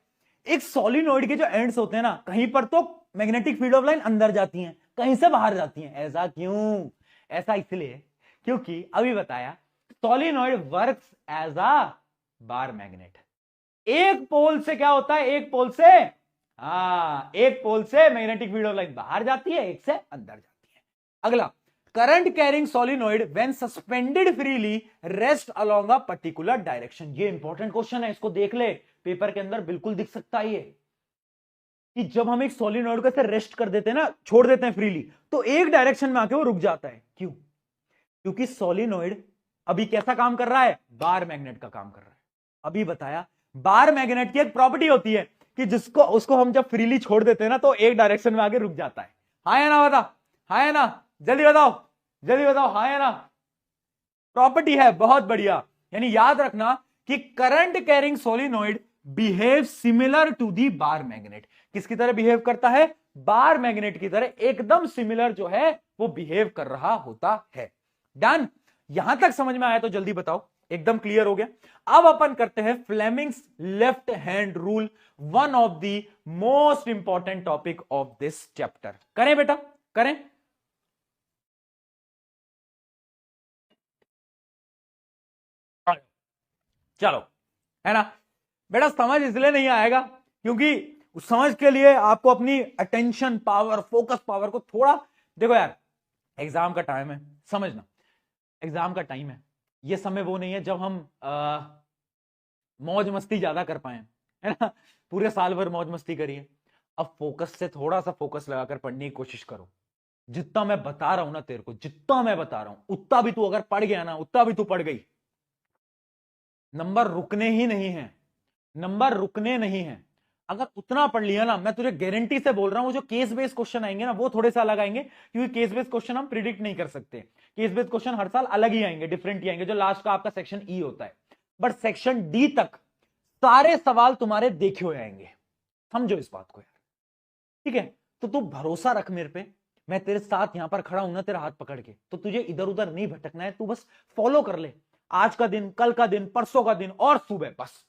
एक सोलिनोइड के जो एंड्स होते हैं ना, कहीं पर तो मैग्नेटिक फील्ड ऑफ लाइन अंदर जाती हैं, कहीं से बाहर जाती हैं. ऐसा क्यों? ऐसा इसलिए क्योंकि अभी बताया solenoid works as a bar magnet. एक पोल से क्या होता है, एक पोल से एक पोल से मैग्नेटिक फील्ड ऑफ लाइन बाहर जाती है, एक से अंदर जाती है. अगला, current carrying solenoid when suspended freely rest along a particular direction. ये इंपॉर्टेंट क्वेश्चन है, इसको देख ले, पेपर के अंदर बिल्कुल दिख सकता है ये, कि जब हम एक सोलिनोइड को ऐसे रेस्ट कर देते हैं ना, छोड़ देते हैं फ्रीली, तो एक डायरेक्शन में आके वो रुक जाता है. क्यों? क्योंकि सोलिनोइड अभी कैसा काम कर रहा है, बार मैग्नेट का काम कर रहा है. अभी बताया बार मैग्नेट की एक प्रॉपर्टी होती है कि जिसको उसको हम जब फ्रीली छोड़ देते हैं ना, तो एक डायरेक्शन में आगे रुक जाता है. हाँ या ना? बता, हाँ या ना? जल्दी बताओ, जल्दी बताओ, हाँ या ना? प्रॉपर्टी है, बहुत बढ़िया. यानी याद रखना कि current carrying solenoid behave similar to the bar magnet. किसकी तरह बिहेव करता है? बार मैग्नेट की तरह, एकदम सिमिलर जो है वो बिहेव कर रहा होता है. डन? यहां तक समझ में आया तो जल्दी बताओ, एकदम क्लियर हो गया. अब अपन करते हैं Fleming's left hand rule, one of the most important topic of this chapter. करें बेटा, करें. चलो, है ना बेटा? समझ इसलिए नहीं आएगा क्योंकि उस समझ के लिए आपको अपनी अटेंशन पावर, फोकस पावर को थोड़ा, देखो यार, एग्जाम का टाइम है, समझना, एग्जाम का टाइम है. ये समय वो नहीं है जब हम मौज मस्ती ज्यादा कर पाए, है ना? पूरे साल भर मौज मस्ती करिए. अब फोकस से थोड़ा सा फोकस लगाकर पढ़ने की कोशिश करो. जितना मैं बता रहा हूं ना तेरे को, जितना मैं बता रहा हूं, उतना भी तू अगर पढ़ गया ना, उतना भी तू पढ़ गई, नंबर रुकने ही नहीं है, नंबर रुकने नहीं है. अगर उतना पढ़ लिया ना, मैं तुझे गारंटी से बोल रहा हूं, जो केस बेस्ड क्वेश्चन आएंगे ना, वो थोड़े से अलग आएंगे, क्योंकि केस बेस्ड क्वेश्चन हम प्रिडिक्ट नहीं कर सकते. केस बेस्ड क्वेश्चन हर साल अलग ही आएंगे, डिफरेंट ही आएंगे, जो लास्ट का आपका सेक्शन ई होता है. बट सेक्शन डी तक सारे सवाल तुम्हारे देखे हुए आएंगे. समझो इस बात को यार, ठीक है? तो तू भरोसा रख मेरे पे, मैं तेरे साथ यहां पर खड़ा हूं ना, तेरा हाथ पकड़ के, तो तुझे इधर उधर नहीं भटकना है. तू बस फॉलो कर ले. आज का दिन, कल का दिन, परसों का दिन और सुबह, बस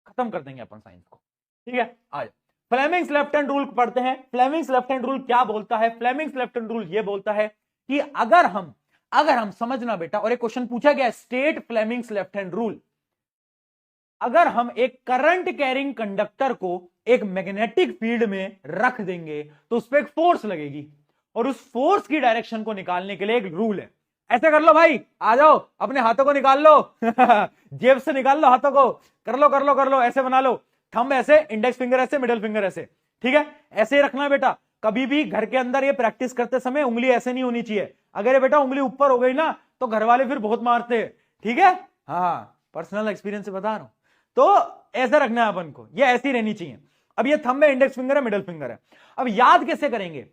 खत्म कर देंगे अपन साइंस को. ठीक है? आज फ्लेमिंग्स लेफ्ट हैंड रूल पढ़ते हैं. फ्लेमिंग्स लेफ्ट हैंड रूल क्या बोलता है? फ्लेमिंग्स लेफ्ट हैंड रूल ये बोलता है कि अगर हम समझना बेटा, और एक क्वेश्चन पूछा गया, state Fleming's left hand rule. अगर हम एक करंट कैरिंग कंडक्टर को एक मैग्नेटिक फील्ड में रख देंगे तो उस पर एक फोर्स लगेगी, और उस फोर्स की डायरेक्शन को निकालने के लिए एक रूल है. ऐसे कर लो भाई, आ जाओ, अपने हाथों को निकाल लो जेब से निकाल लो हाथों को, कर लो कर लो कर लो, ऐसे बना लो. थंब ऐसे, इंडेक्स फिंगर ऐसे, मिडिल फिंगर ऐसे. ठीक है? ऐसे ही रखना बेटा. कभी भी घर के अंदर ये प्रैक्टिस करते समय उंगली ऐसे नहीं होनी चाहिए. अगर ये बेटा उंगली ऊपर हो गई ना, तो घर वाले फिर बहुत मारते हैं. ठीक है? हाँ, पर्सनल एक्सपीरियंस से बता रहा हूं. तो ऐसे रखना है अपन को, ये ऐसी रहनी चाहिए. अब ये थंब है, इंडेक्स फिंगर है, मिडिल फिंगर है. अब याद कैसे करेंगे?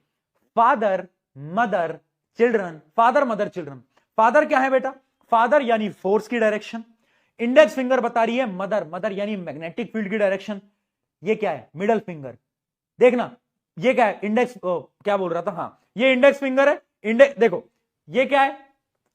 Father mother children, father mother children. Father क्या है बेटा? फादर यानी फोर्स की डायरेक्शन. इंडेक्स फिंगर बता रही है मदर, मदर यानी मैग्नेटिक फील्ड की डायरेक्शन. ये क्या है? Middle finger. देखना, ये क्या है? इंडेक्स, क्या बोल रहा था, हाँ, ये इंडेक्स फिंगर है. इंडेक्स देखो, ये क्या है?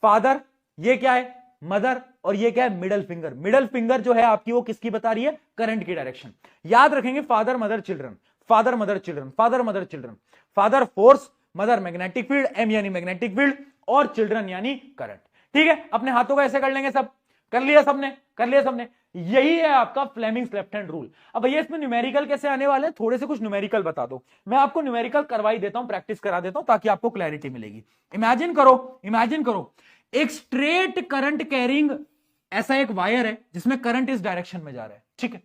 फादर. ये क्या है? मदर. और ये क्या है? Middle finger. मिडल फिंगर जो है आपकी, वो किसकी बता रही है? करंट की डायरेक्शन. याद रखेंगे, father mother children, father mother children, father mother children. Father force, mother magnetic field, M यानी मैग्नेटिक फील्ड, और चिल्ड्रन यानी करंट. ठीक है? अपने हाथों को ऐसे कर लेंगे. सब कर लिया सबने? कर लिया सबने? यही है आपका फ्लेमिंग्स लेफ्ट हैंड रूल. अब भैया इसमें न्यूमेरिकल कैसे आने वाले हैं? थोड़े से कुछ न्यूमेरिकल बता दो. मैं आपको न्यूमेरिकल करवाई देता हूं, प्रैक्टिस करा देता हूं, ताकि आपको क्लैरिटी मिलेगी. इमेजिन करो, इमेजिन करो, एक स्ट्रेट करंट कैरिंग ऐसा एक वायर है जिसमें करंट इस डायरेक्शन में जा रहा है. ठीक है?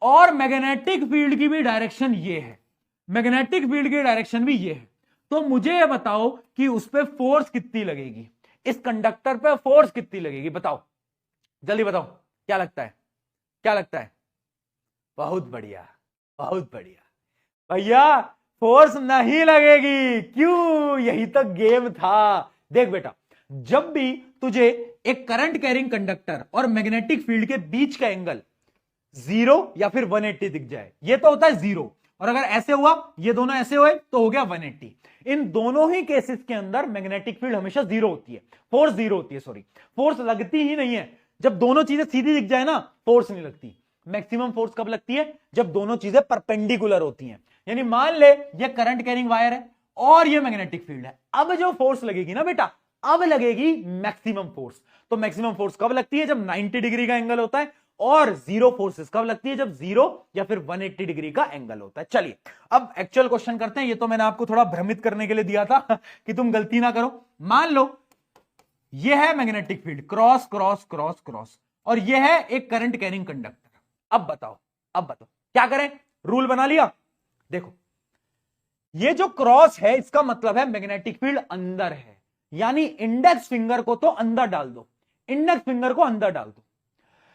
और मैग्नेटिक फील्ड की भी डायरेक्शन ये है, मैग्नेटिक फील्ड की डायरेक्शन भी ये है. तो मुझे ये बताओ कि उस पर फोर्स कितनी लगेगी, इस कंडक्टर पे फोर्स कितनी लगेगी? बताओ, जल्दी बताओ. क्या लगता है? क्या लगता है? बहुत बढ़िया, बहुत बढ़िया भैया. फोर्स नहीं लगेगी. क्यों? यही तो गेम था. देख बेटा, जब भी तुझे एक करंट कैरिंग कंडक्टर और मैग्नेटिक फील्ड के बीच का एंगल 0 या फिर 180 दिख जाए, ये तो होता है 0, और अगर ऐसे हुआ, ये दोनों ऐसे हुए, तो हो गया 180। इन दोनों ही केसेस के अंदर मैग्नेटिक फील्ड हमेशा जीरो होती है, फोर्स जीरो होती है, सॉरी फोर्स लगती ही नहीं है। जब दोनों चीजें सीधी दिख जाए ना, फोर्स नहीं लगती। मैक्सिमम फोर्स कब लगती है? जब दोनों चीजें परपेंडिकुलर होती हैं। यानी मान ले ये करंट कैरिंग वायर है और ये मैग्नेटिक फील्ड है, अब जो फोर्स लगेगी ना बेटा, अब लगेगी मैक्सिमम फोर्स। तो मैक्सिमम फोर्स कब लगती है? जब 90 डिग्री का एंगल होता है। और जीरो फोर्सेस कब लगती है? जब 0 या फिर 180 डिग्री का एंगल होता है। चलिए अब एक्चुअल क्वेश्चन करते हैं। ये तो मैंने आपको थोड़ा भ्रमित करने के लिए दिया था कि तुम गलती ना करो। मान लो ये है magnetic field, cross cross cross cross, और ये है एक करंट कैरिंग कंडक्टर। अब बताओ क्या करें? रूल बना लिया। देखो ये जो क्रॉस है इसका मतलब है मैग्नेटिक फील्ड अंदर है, यानी इंडेक्स फिंगर को तो अंदर डाल दो, इंडेक्स फिंगर को अंदर डाल दो।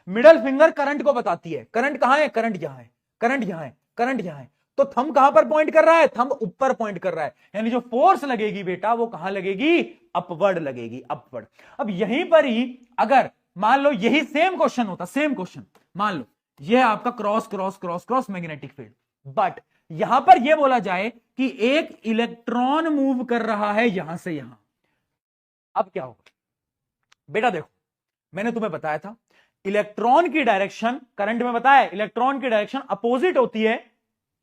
मिडल फिंगर करंट को बताती है, करंट कहां है? करंट यहां है, करंट यहां है, करंट यहां है। तो थंब कहां पर पॉइंट कर रहा है? थंब ऊपर पॉइंट कर रहा है, यानी जो फोर्स लगेगी बेटा वो कहां लगेगी? अपवर्ड लगेगी, अपवर्ड। अब यहीं पर ही अगर मान लो यही सेम क्वेश्चन होता, सेम क्वेश्चन, मान लो यह है आपका cross cross cross cross magnetic field, but यहां पर यह बोला जाए कि एक इलेक्ट्रॉन मूव कर रहा है यहां से यहां। अब क्या होगा बेटा? देखो मैंने तुम्हें बताया था इलेक्ट्रॉन की डायरेक्शन, करंट में बताया इलेक्ट्रॉन की डायरेक्शन अपोजिट होती है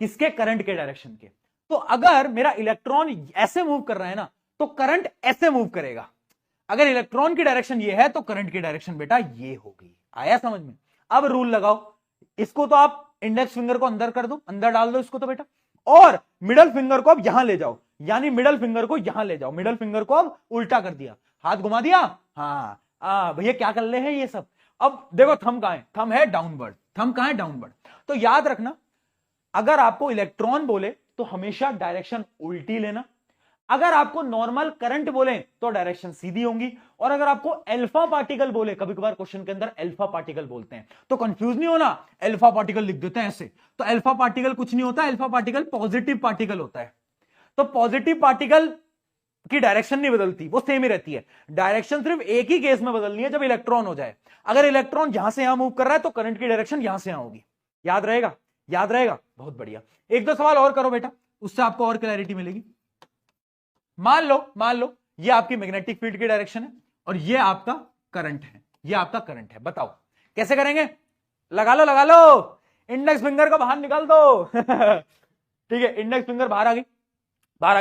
किसके? करंट के डायरेक्शन के। तो अगर मेरा इलेक्ट्रॉन ऐसे मूव कर रहा है ना, तो करंट ऐसे मूव करेगा। अगर इलेक्ट्रॉन की डायरेक्शन ये है तो करंट की डायरेक्शन बेटा ये होगी। आया समझ में? अब रूल लगाओ, इसको तो आप इंडेक्स फिंगर को अंदर कर दो, अंदर डाल दो इसको तो बेटा, और मिडल फिंगर को अब यहां ले जाओ, यानी मिडल फिंगर को यहां ले जाओ। मिडल फिंगर को अब उल्टा कर दिया, हाथ घुमा दिया। हाँ भैया क्या कर ले हैं ये सब। अब देखो थंब कहां है? थंब है डाउनवर्ड, थंब कहां है? डाउनवर्ड। तो याद रखना अगर आपको इलेक्ट्रॉन बोले तो हमेशा डायरेक्शन उल्टी लेना, अगर आपको नॉर्मल करंट बोले तो डायरेक्शन सीधी होंगी, और अगर आपको अल्फा पार्टिकल बोले, कभी कभार क्वेश्चन के अंदर अल्फा पार्टिकल बोलते हैं तो कंफ्यूज नहीं होना, अल्फा पार्टिकल लिख देते हैं ऐसे। तो अल्फा पार्टिकल कुछ नहीं होता, अल्फा पार्टिकल पॉजिटिव पार्टिकल होता है। तो पॉजिटिव पार्टिकल की डायरेक्शन नहीं बदलती, वो सेम ही रहती है। डायरेक्शन सिर्फ एक ही केस में बदलनी है, जब इलेक्ट्रॉन हो जाए। अगर इलेक्ट्रॉन यहां से यहां मूव कर रहा है तो करंट की डायरेक्शन यहां से यहां होगी। याद रहेगा? याद रहेगा? बहुत बढ़िया। एक दो सवाल और करो बेटा, उससे आपको और क्लैरिटी मिलेगी। मान लो ये आपकी मैग्नेटिक फील्ड की डायरेक्शन है और ये आपका करंट है, ये आपका करंट है। बताओ कैसे करेंगे? लगा लो, इंडेक्स फिंगर को बाहर निकाल दो ठीक है, इंडेक्स फिंगर बाहर आ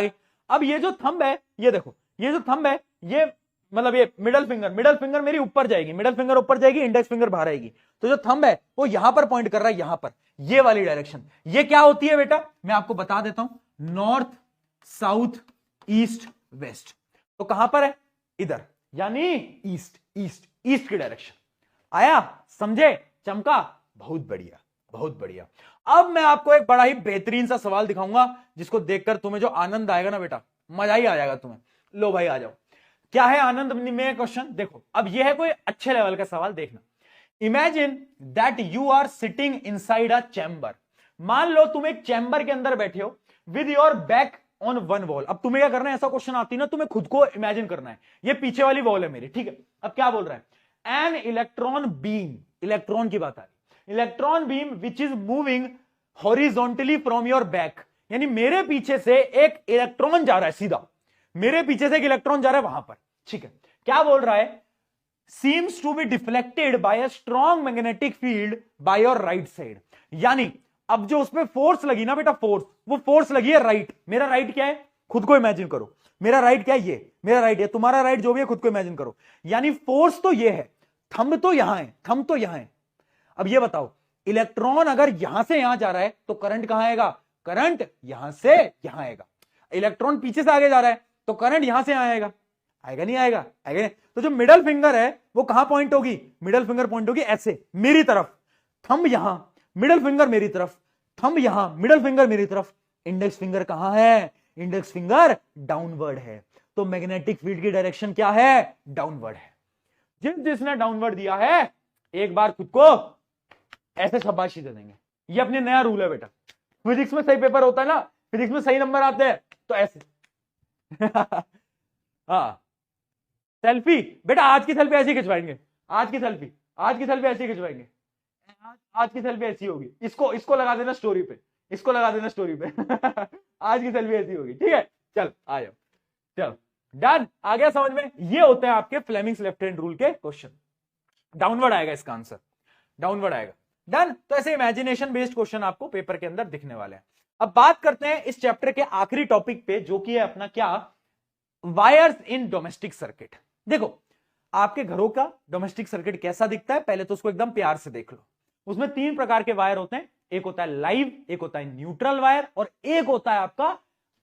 गई। अब ये जो थंब है, ये देखो, ये जो थंब है, ये मतलब ये मिडल फिंगर मेरी ऊपर जाएगी, मिडल फिंगर ऊपर जाएगी, इंडेक्स फिंगर बाहर आएगी। तो जो थंब है वो यहां पर पॉइंट कर रहा है, यहां पर, ये वाली डायरेक्शन। ये क्या होती है बेटा? मैं आपको बता देता हूं, नॉर्थ साउथ ईस्ट वेस्ट। तो कहां पर है? इधर, यानी ईस्ट, ईस्ट की डायरेक्शन। आया? समझे? चमका? बहुत बढ़िया, बहुत बढ़िया। अब मैं आपको एक बड़ा ही बेहतरीन सा सवाल दिखाऊंगा जिसको देखकर तुम्हें जो आनंद आएगा ना बेटा, मजा ही आ जाएगा तुम्हें। लो भाई आ जाओ। क्या है आनंद में क्वेश्चन? देखो अब यह है कोई अच्छे लेवल का सवाल, देखना। Imagine that you are sitting inside a chamber. मान लो तुम एक चैम्बर के अंदर बैठे हो with your back on one wall. अब तुम्हें क्या करना है? ऐसा क्वेश्चन आती है ना, तुम्हें खुद को इमेजिन करना है, ये पीछे वाली वॉल है मेरी, ठीक है। अब क्या बोल रहा है? एन इलेक्ट्रॉन बीम, इलेक्ट्रॉन की बात आ रही, electron beam which is moving horizontally from your back, यानी मेरे पीछे से एक इलेक्ट्रॉन जा रहा है सीधा, मेरे पीछे से एक इलेक्ट्रॉन जा रहा है वहां पर, ठीक है। क्या बोल रहा है? Seems to be deflected by a strong magnetic field by your right side. यानी अब जो उसमें फोर्स लगी ना बेटा, फोर्स, वो फोर्स लगी है राइट। मेरा राइट क्या है? खुद को इमेजिन करो, मेरा राइट क्या है? ये मेरा राइट है, तुम्हारा राइट जो भी है खुद को इमेजिन करो। यानी फोर्स तो ये है, थंब तो यहां है, थंब तो यहां है। अब ये बताओ, इलेक्ट्रॉन अगर यहां से यहां जा रहा है तो करंट कहां आएगा? करंट यहां से यहां आएगा। इलेक्ट्रॉन पीछे से आगे जा रहा है तो करंट यहां से आएगा, आएगा नहीं आएगा? आएगा नहीं। तो जो मिडल फिंगर है वो कहां पॉइंट होगी? मिडल फिंगर पॉइंट होगी ऐसे मेरी तरफ, थंब यहां, मिडल फिंगर मेरी तरफ, थंब यहां, मिडल फिंगर मेरी तरफ। इंडेक्स फिंगर कहां है? इंडेक्स फिंगर डाउनवर्ड है। तो मैग्नेटिक फील्ड की डायरेक्शन क्या है? डाउनवर्ड है। जिसने डाउनवर्ड दिया है एक बार खुद को ऐसे शाबाशी दे देंगे। ये अपने नया रूल है बेटा, फिजिक्स में सही पेपर होता है ना, फिजिक्स में सही नंबर आते हैं तो ऐसे हाँ सेल्फी बेटा, आज की सेल्फी ऐसी खिंचवाएंगे, आज की सेल्फी ऐसी खिंचवाएंगे, आज की सेल्फी ऐसी होगी। इसको लगा देना स्टोरी पे, इसको लगा देना स्टोरी पे आज की सेल्फी ऐसी होगी, ठीक है। चल आ जाओ, चलो डन, आ गया समझ में। ये होते हैं आपके फ्लेमिंग्स लेफ्ट हैंड रूल के क्वेश्चन। डाउनवर्ड आएगा इसका आंसर, डाउनवर्ड आएगा। डन। तो ऐसे इमेजिनेशन बेस्ड क्वेश्चन आपको पेपर के अंदर दिखने वाले हैं। अब बात करते हैं इस चैप्टर के आखिरी टॉपिक पे, जो कि है अपना क्या, वायर्स इन डोमेस्टिक सर्किट। देखो आपके घरों का डोमेस्टिक सर्किट कैसा दिखता है, पहले तो उसको एकदम प्यार से देख लो। उसमें 3 प्रकार के वायर होते हैं, एक होता है लाइव, एक होता है न्यूट्रल वायर, और एक होता है आपका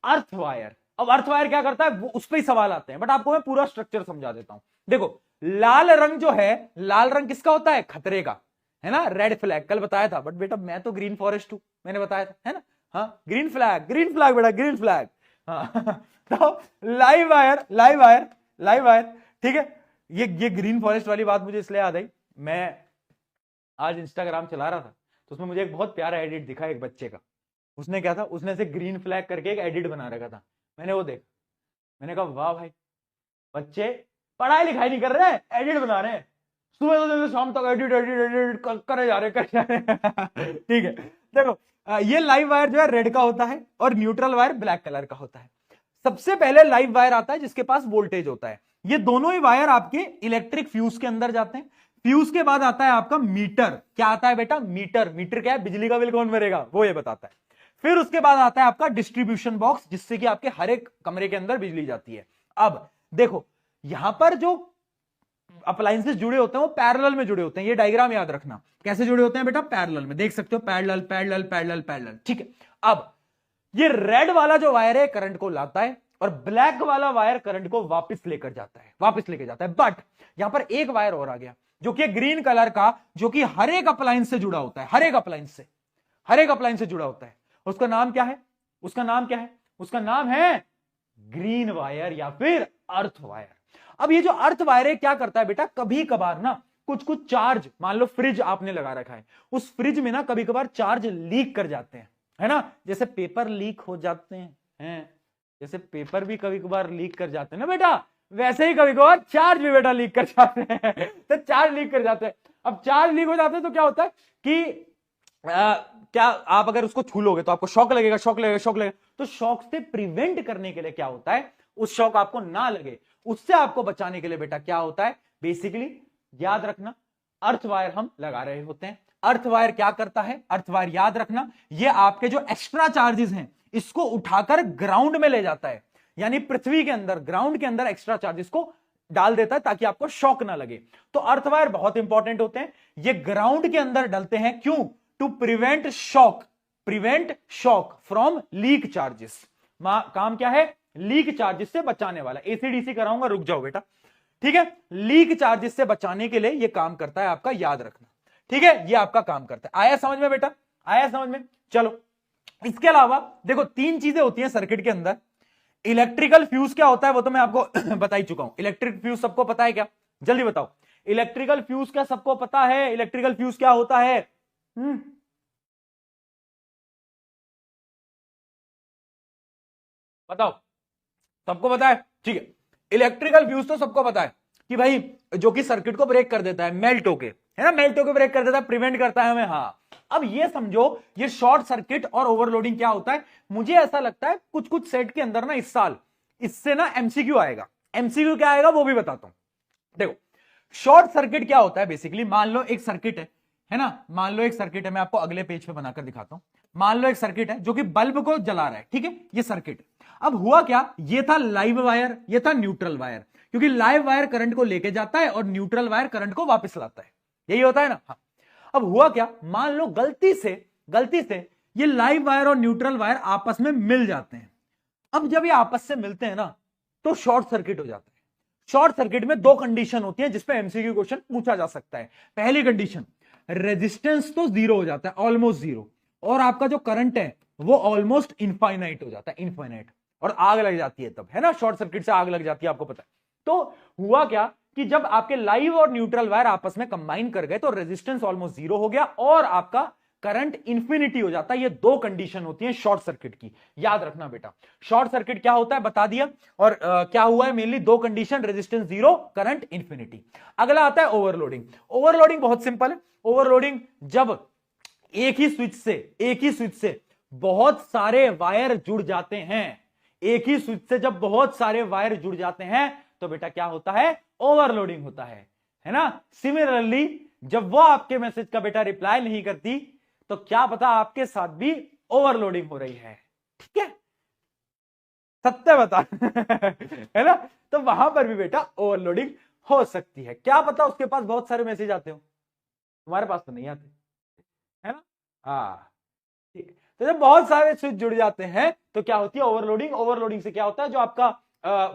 अर्थ वायर। अब अर्थ वायर क्या करता है, वो उस पर ही सवाल आते हैं, बट आपको मैं पूरा स्ट्रक्चर समझा देता हूं। देखो लाल रंग जो है, लाल रंग किसका होता है, खतरे का, है ना, रेड फ्लैग, कल बताया था। बट बेटा मैं तो ग्रीन फॉरेस्ट हूं, मैंने बताया था, है ना। हाँ ग्रीन फ्लैग, ग्रीन फ्लैग बेटा, ग्रीन फ्लैग। हाँ तो live wire, live wire, live wire, ठीक है। ये ग्रीन फॉरेस्ट वाली बात मुझे इसलिए याद आई, मैं आज इंस्टाग्राम चला रहा था, तो उसमें मुझे एक बहुत प्यारा एडिट दिखा एक बच्चे का। उसने क्या था, उसने से ग्रीन फ्लैग करके एक एडिट बना रखा था। मैंने वो देखा, मैंने कहा वाह भाई, बच्चे पढ़ाई लिखाई नहीं कर रहे हैं, एडिट बना रहे हैं, सुबह से शाम तक एडिट एडिट एडिट करे जा रहे ठीक है। देखो ये लाइव वायर जो है रेड का होता है, और न्यूट्रल वायर ब्लैक कलर का होता है। सबसे पहले लाइव वायर आता है जिसके पास वोल्टेज होता है। ये दोनों ही वायर आपके इलेक्ट्रिक फ्यूज के अंदर जाते हैं। फ्यूज के बाद आता है आपका मीटर। क्या आता है बेटा, मीटर। मीटर क्या है, बिजली का बिल कौन भरेगा, वो ये बताता है। फिर उसके बाद आता है आपका डिस्ट्रीब्यूशन बॉक्स, जिससे कि आपके हर एक कमरे के अंदर बिजली जाती है। अब देखो यहां पर जो अप्लायंसेस जुड़े होते हैं वो पैरेलल में जुड़े होते हैं। ये डायग्राम याद रखना, कैसे जुड़े होते हैं बेटा, पैरेलल में, देख सकते हो, पैरेलल पैरेलल पैरेलल पैरेलल, ठीक है। अब ये रेड वाला जो वायर है करंट को लाता है, और ब्लैक वाला वायर करंट को वापस लेकर जाता है, वापस लेकर जाता है। बट यहां पर एक वायर और आ गया, जो कि ग्रीन कलर का, जो कि हर एक अप्लायंस से जुड़ा होता है, हर एक अप्लायंस से, हर एक अप्लायंस से जुड़ा होता है। उसका नाम क्या है, उसका नाम क्या है, उसका नाम है ग्रीन वायर या फिर अर्थ वायर। अब ये जो अर्थ वायर है क्या करता है बेटा, कभी कभार ना कुछ कुछ चार्ज, मान लो फ्रिज आपने लगा रखा है, उस फ्रिज में ना कभी कभार चार्ज लीक कर जाते हैं, है ना। जैसे पेपर लीक हो जाते हैं, जैसे पेपर भी कभी कभार लीक कर जाते हैं ना बेटा, वैसे ही कभी कभार चार्ज भी बेटा लीक कर जाते हैं तो चार्ज लीक कर जाते हैं। अब चार्ज लीक हो जाते हैं तो क्या होता है कि क्या आप अगर उसको छू लोगे तो आपको शॉक लगेगा, शॉक लगेगा, शॉक लगेगा। तो शॉक से प्रिवेंट करने के लिए क्या होता है, उस शॉक आपको ना लगे, उससे आपको बचाने के लिए बेटा क्या होता है, बेसिकली याद रखना, अर्थ वायर हम लगा रहे होते हैं। अर्थ वायर क्या करता है, अर्थ वायर याद रखना, ये आपके जो एक्स्ट्रा चार्जेस हैं इसको उठाकर ग्राउंड में ले जाता है, यानी पृथ्वी के अंदर, ग्राउंड के अंदर एक्स्ट्रा चार्जेस को डाल देता है ताकि आपको शॉक ना लगे। तो अर्थ वायर बहुत इंपॉर्टेंट होते हैं, ये ग्राउंड के अंदर डलते हैं, क्यों, to prevent shock, prevent shock from leak charges. काम क्या है, लीक चार्जेस से बचाने वाला। एसीडीसी कराऊंगा, रुक जाओ बेटा, ठीक है। लीक चार्जेस से बचाने के लिए ये काम करता है आपका, याद रखना, ठीक है, ये आपका काम करता है। आया समझ में बेटा, आया समझ में। चलो इसके अलावा देखो 3 चीजें होती हैं सर्किट के अंदर। इलेक्ट्रिकल फ्यूज क्या होता है वो तो मैं आपको बता ही चुका हूं। इलेक्ट्रिक फ्यूज सबको पता है क्या, जल्दी बताओ, इलेक्ट्रिकल फ्यूज क्या सबको पता है, इलेक्ट्रिकल फ्यूज क्या होता है, बताओ, सबको पता है, ठीक है। इलेक्ट्रिकल फ्यूज तो सबको पता है कि भाई जो कि सर्किट को ब्रेक कर देता है, मेल्ट होके, है ना, मेल्ट होके ब्रेक कर देता है, प्रिवेंट करता है हमें। हाँ अब ये समझो, ये शॉर्ट सर्किट और ओवरलोडिंग क्या होता है, मुझे ऐसा लगता है कुछ कुछ सेट के अंदर ना इस साल इससे ना एमसीक्यू आएगा। एमसीक्यू क्या आएगा वो भी बताता हूं। देखो शॉर्ट सर्किट क्या होता है, बेसिकली मान लो एक सर्किट है ना, मान लो एक सर्किट है, मैं आपको अगले पेज पे बनाकर दिखाता हूं। मान लो एक सर्किट है जो कि बल्ब को जला रहा है, ठीक है, ये सर्किट। अब हुआ क्या, ये था लाइव वायर, ये था न्यूट्रल वायर, क्योंकि लाइव वायर करंट को लेके जाता है और न्यूट्रल वायर करंट को वापस लाता है, यही होता है ना। हाँ अब हुआ क्या, मान लो गलती से ये लाइव वायर और न्यूट्रल वायर आपस में मिल जाते हैं। अब जब ये आपस से मिलते हैं ना तो शॉर्ट सर्किट हो जाता है। शॉर्ट सर्किट में 2 कंडीशन होती है जिसपे एमसीक्यू क्वेश्चन पूछा जा सकता है। पहली कंडीशन, रेजिस्टेंस तो 0 हो जाता है, ऑलमोस्ट 0, और आपका जो करंट है वो ऑलमोस्ट इनफाइनाइट हो जाता है, इनफाइनाइट, और आग लग जाती है तब, है ना, शॉर्ट सर्किट से आग लग जाती है, आपको पता है। तो हुआ क्या कि जब आपके लाइव और न्यूट्रल वायर आपस में कंबाइन कर गए तो रेजिस्टेंस ऑलमोस्ट 0 हो गया और आपका करंट इंफिनिटी हो जाता है। ये 2 कंडीशन होती है शॉर्ट सर्किट की, याद रखना बेटा। शॉर्ट सर्किट क्या होता है बता दिया, और क्या हुआ है, mainly 2 condition, resistance 0, current infinity. अगला आता है ओवरलोडिंग। ओवरलोडिंग बहुत सिंपल है। ओवरलोडिंग जब एक ही स्विच से बहुत सारे वायर जुड़ जाते हैं, एक ही स्विच से जब बहुत सारे वायर जुड़ जाते हैं तो बेटा क्या होता है, ओवरलोडिंग होता है ना। सिमिलरली जब वो आपके मैसेज का बेटा रिप्लाई नहीं करती तो क्या पता आपके साथ भी ओवरलोडिंग हो रही है, ठीक है, सत्य बता है ना। तो वहां पर भी बेटा ओवरलोडिंग हो सकती है, क्या पता उसके पास बहुत सारे मैसेज आते हो, तुम्हारे पास तो नहीं आते, है ना। हाँ ठीक है, तो जब बहुत सारे स्विच जुड़ जाते हैं तो क्या होती है, ओवरलोडिंग। ओवरलोडिंग से क्या होता है, जो आपका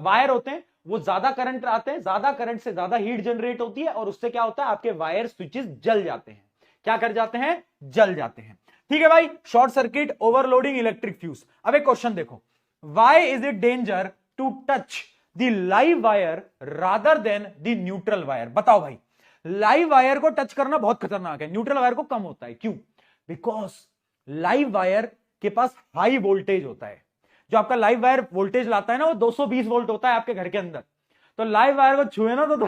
वायर होते हैं वो ज्यादा करंट आते हैं, ज्यादा करंट से ज्यादा हीट जनरेट होती है और उससे क्या होता है, आपके वायर स्विचेस जल जाते हैं, क्या कर जाते हैं, जल जाते हैं। ठीक है भाई, short circuit, overloading, electric fuse. अब एक क्वेश्चन देखो, why is it danger to touch the live wire rather than the neutral wire. बताओ भाई, लाइव वायर को टच करना बहुत खतरनाक है, न्यूट्रल वायर को कम होता है, क्यों? बिकॉज लाइव वायर के पास हाई वोल्टेज होता है, जो आपका लाइव वायर वोल्टेज लाता है ना वो 220 वोल्ट होता है आपके घर के अंदर, तो लाइव वायर को छुए ना तो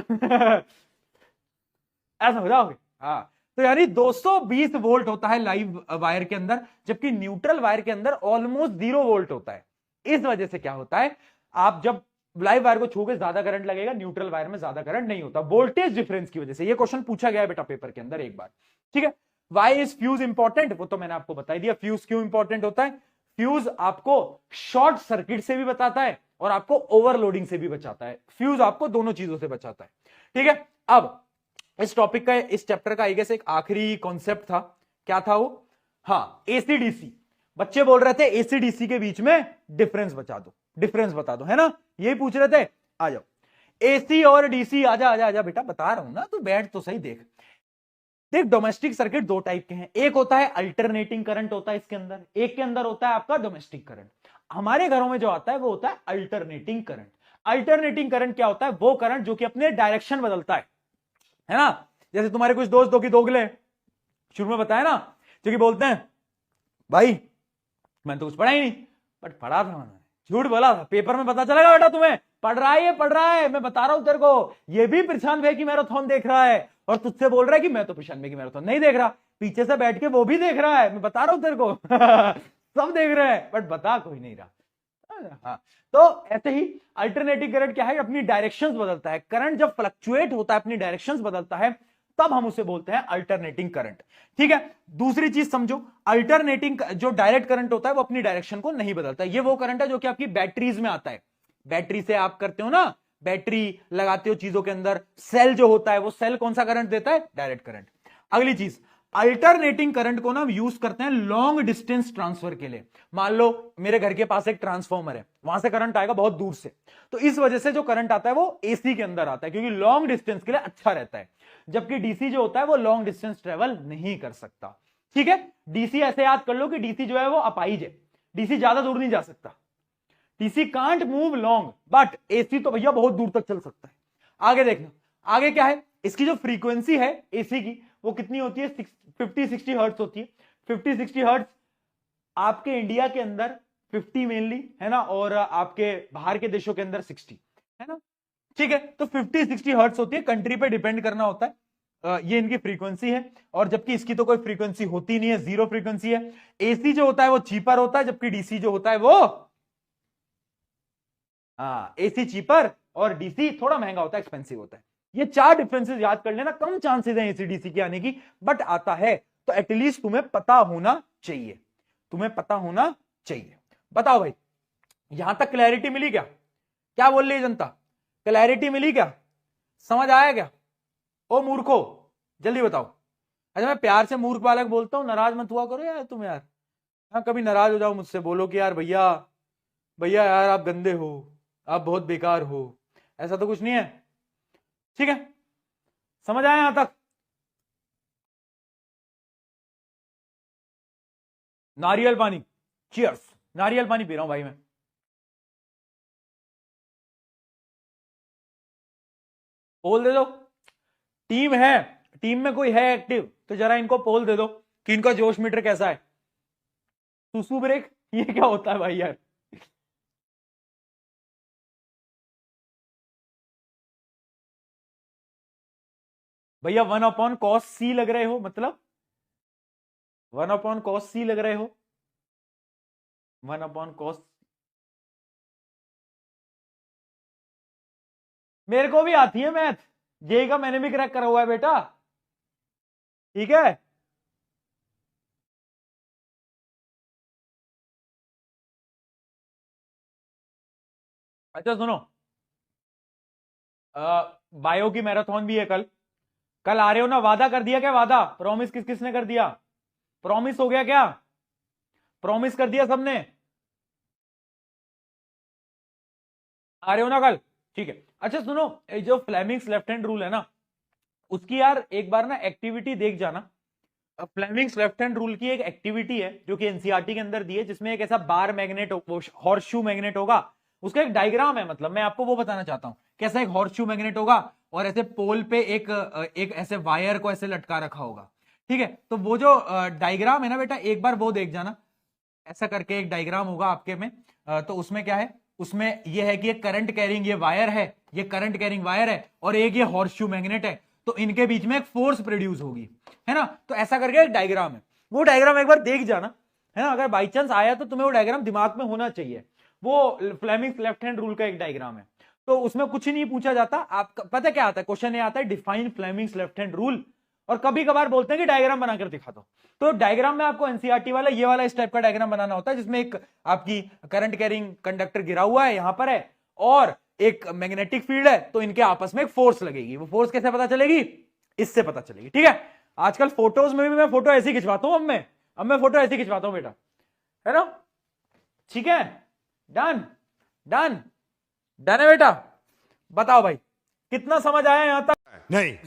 ऐसा हो जाओगे। हाँ, तो यानी 220 वोल्ट होता है लाइव वायर के अंदर, जबकि न्यूट्रल वायर के अंदर ऑलमोस्ट 0 वोल्ट होता है। इस वजह से क्या होता है, आप जब लाइव वायर को छूगे ज्यादा करंट लगेगा, न्यूट्रल वायर में ज्यादा करंट नहीं होता, वोल्टेज डिफरेंस की वजह से। ये क्वेश्चन पूछा गया है बेटा पेपर के अंदर एक बार, ठीक है। वाई इज फ्यूज इंपॉर्टेंट, वो तो मैंने आपको बता दिया, फ्यूज क्यों इंपॉर्टेंट होता है। फ्यूज आपको शॉर्ट सर्किट से भी बताता है और आपको ओवरलोडिंग से भी बचाता है, फ्यूज आपको दोनों चीजों से बचाता है, ठीक है। अब इस टॉपिक का, इस चैप्टर का आई गेस एक आखिरी कॉन्सेप्ट था, क्या था वो, हाँ एसीडीसी। बच्चे बोल रहे थे एसीडीसी के बीच में डिफरेंस बता दो, डिफरेंस बता दो, है ना, यही पूछ रहे थे। आ जाओ, एसी और डीसी, आजा आजा आजा बेटा, बता रहा हूं ना, तू बैठ तो सही। देख देख, डोमेस्टिक सर्किट दो टाइप के हैं, एक होता है अल्टरनेटिंग करंट होता है इसके अंदर, एक के अंदर होता है आपका डोमेस्टिक करंट। हमारे घरों में जो आता है वो होता है अल्टरनेटिंग करंट। अल्टरनेटिंग करंट क्या होता है, वो करंट जो कि अपने डायरेक्शन बदलता है ना। जैसे तुम्हारे कुछ दोस्त दो की दोगले, शुरू में बताया ना, जो कि बोलते हैं भाई मैंने तो कुछ पढ़ा ही नहीं, बट पढ़ा था मैंने, झूठ बोला था, पेपर में पता चलेगा बेटा तुम्हें, पढ़ रहा है ये, पढ़ रहा है, मैं बता रहा हूं तेरे को। ये भी प्रशांत भाई की मैराथन देख रहा है और तुझसे बोल रहा है कि मैं तो प्रशांत भाई की मैराथन नहीं देख रहा, पीछे से बैठ के वो भी देख रहा है, मैं बता रहा हूं तेरे को सब देख रहे हैं बट बता कोई नहीं रहा। हाँ, तो ऐसे ही अल्टरनेटिंग करंट क्या है, अपनी डायरेक्शंस बदलता है। करंट जब फ्लक्चुएट होता है, अपनी डायरेक्शंस बदलता है, तब हम उसे बोलते हैं अल्टरनेटिंग करंट, ठीक है। दूसरी चीज समझो, अल्टरनेटिंग जो डायरेक्ट करंट होता है वो अपनी डायरेक्शन को नहीं बदलता, ये वो करंट है जो कि आपकी बैटरीज में आता है। बैटरी से आप करते हो ना, बैटरी लगाते हो चीजों के अंदर, सेल जो होता है वो सेल कौन सा करंट देता है, डायरेक्ट करंट। अगली चीज, अल्टरनेटिंग करंट को ना हम यूज करते हैं लॉन्ग डिस्टेंस ट्रांसफर के लिए। मान लो मेरे घर के पास एक ट्रांसफॉर्मर है, वहां से करंट आएगा बहुत दूर से, तो इस वजह से जो करंट आता है वो एसी के अंदर आता है, क्योंकि लॉन्ग डिस्टेंस के लिए अच्छा रहता है। जबकि डीसी जो होता है वो लॉन्ग डिस्टेंस ट्रेवल नहीं कर सकता, ठीक है। डीसी ऐसे याद कर लो कि डीसी जो है वो अपाइज है, डीसी ज्यादा दूर नहीं जा सकता, DC can't move long, but AC तो भैया बहुत दूर तक चल सकता है। आगे देखना, आगे क्या है, इसकी जो फ्रीक्वेंसी है एसी की वो कितनी होती है, 50-60 हर्ट्ज होती है। 50-60 हर्ट्ज आपके इंडिया के अंदर 50 मेनली है ना, और आपके बाहर के देशों के अंदर 60 है ना, ठीक है। तो 50-60 हर्ट्ज होती है, कंट्री पे डिपेंड करना होता है, ये इनकी फ्रीक्वेंसी है। और जबकि इसकी तो कोई फ्रीक्वेंसी होती नहीं है, जीरो फ्रीक्वेंसी है। एसी जो होता है वो चीपर होता है, जबकि डीसी जो होता है वो, हाँ एसी चीपर और डीसी थोड़ा महंगा होता है, एक्सपेंसिव होता है। ये चार डिफरेंसेस याद कर लेना, कम चांसेस है एसी डीसी के आने की, बट आता है, तो एटलीस्ट तुम्हें पता होना चाहिए, तुम्हें पता होना चाहिए। बताओ भाई, यहां तक क्लैरिटी मिली क्या, क्या बोल रही है जनता, क्लैरिटी मिली क्या, समझ आया क्या? ओ मूर्खो जल्दी बताओ। अच्छा मैं प्यार से मूर्ख बालक बोलता हूं, नाराज मत हुआ करो यार तुम यार, हाँ कभी नाराज हो जाओ मुझसे, बोलो कि यार भैया, भैया यार आप गंदे हो, आप बहुत बेकार हो, ऐसा तो कुछ नहीं है, ठीक है। समझ आया यहां तक? नारियल पानी, चीयर्स, नारियल पानी पी रहा हूं भाई मैं। पोल दे दो, टीम है, टीम में कोई है एक्टिव तो जरा इनको पोल दे दो कि इनका जोश मीटर कैसा है। सुसु ब्रेक, ये क्या होता है भाई यार? भैया 1/cos C लग रहे हो, मतलब 1/cos C लग रहे हो, 1/cos। मेरे को भी आती है मैथ, जेई का मैंने भी क्रैक करा हुआ है बेटा, ठीक है। अच्छा सुनो, बायो की मैराथन भी है कल। कल आ रहे हो ना? वादा कर दिया क्या? वादा प्रॉमिस किस किसने कर दिया? प्रॉमिस हो गया क्या? प्रॉमिस कर दिया सबने? आ रहे हो ना कल? ठीक है। अच्छा सुनो, ये जो फ्लेमिंग्स लेफ्ट हैंड रूल है ना, उसकी यार एक बार ना एक्टिविटी देख जाना। फ्लेमिंग्स लेफ्ट हैंड रूल की एक एक्टिविटी है जो कि एनसीईआरटी के अंदर दी है, जिसमें एक ऐसा bar magnet, horse shoe magnet होगा। उसका एक डायग्राम है, मतलब मैं आपको वो बताना चाहता हूं कैसा एक हॉर्स शू मैग्नेट होगा, और ऐसे पोल पे एक ऐसे वायर को ऐसे लटका रखा होगा, ठीक है। तो वो जो डायग्राम है ना बेटा, एक बार वो देख जाना। ऐसा करके एक डायग्राम होगा आपके में। तो उसमें क्या है? उसमें ये है कि ये करंट कैरिंग ये वायर है, ये करंट कैरिंग वायर है, और एक ये हॉर्सशू मैग्नेट है। तो इनके बीच में एक फोर्स प्रोड्यूस होगी, है ना। तो ऐसा करके एक डायग्राम है, वो डायग्राम एक बार देख जाना, है ना। अगर बाई चांस आया तो तुम्हें वो डायग्राम दिमाग में होना चाहिए। वो फ्लेमिंग्स लेफ्ट हैंड रूल का एक डायग्राम है। तो उसमें कुछ नहीं पूछा जाता। आपका पता क्या आता है? क्वेश्चन ये आता है, define Fleming's left hand rule. और कभी कभार बोलते हैं कि डायग्राम बनाकर दिखा दो। तो डायग्राम में आपको एनसीईआरटी वाला ये वाला इस टाइप का डायग्राम बनाना होता है, जिसमें एक आपकी करंट कैरिंग कंडक्टर गिरा हुआ है, यहां पर है, और एक मैग्नेटिक फील्ड है। तो इनके आपस में एक फोर्स लगेगी। वो फोर्स कैसे पता चलेगी? इससे पता चलेगी, ठीक है। आजकल फोटोज में भी मैं फोटो ऐसी खिंचवाता हूं। अब मैं फोटो ऐसी खिंचवाता हूं बेटा, है ना। ठीक है, डन डन डन है बेटा। बताओ भाई, कितना समझ आया यहां तक? नहीं।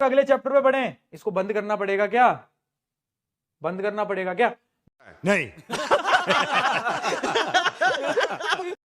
अगले चैप्टर पे पढ़ें। इसको बंद करना पड़ेगा क्या? बंद करना पड़ेगा क्या? नहीं।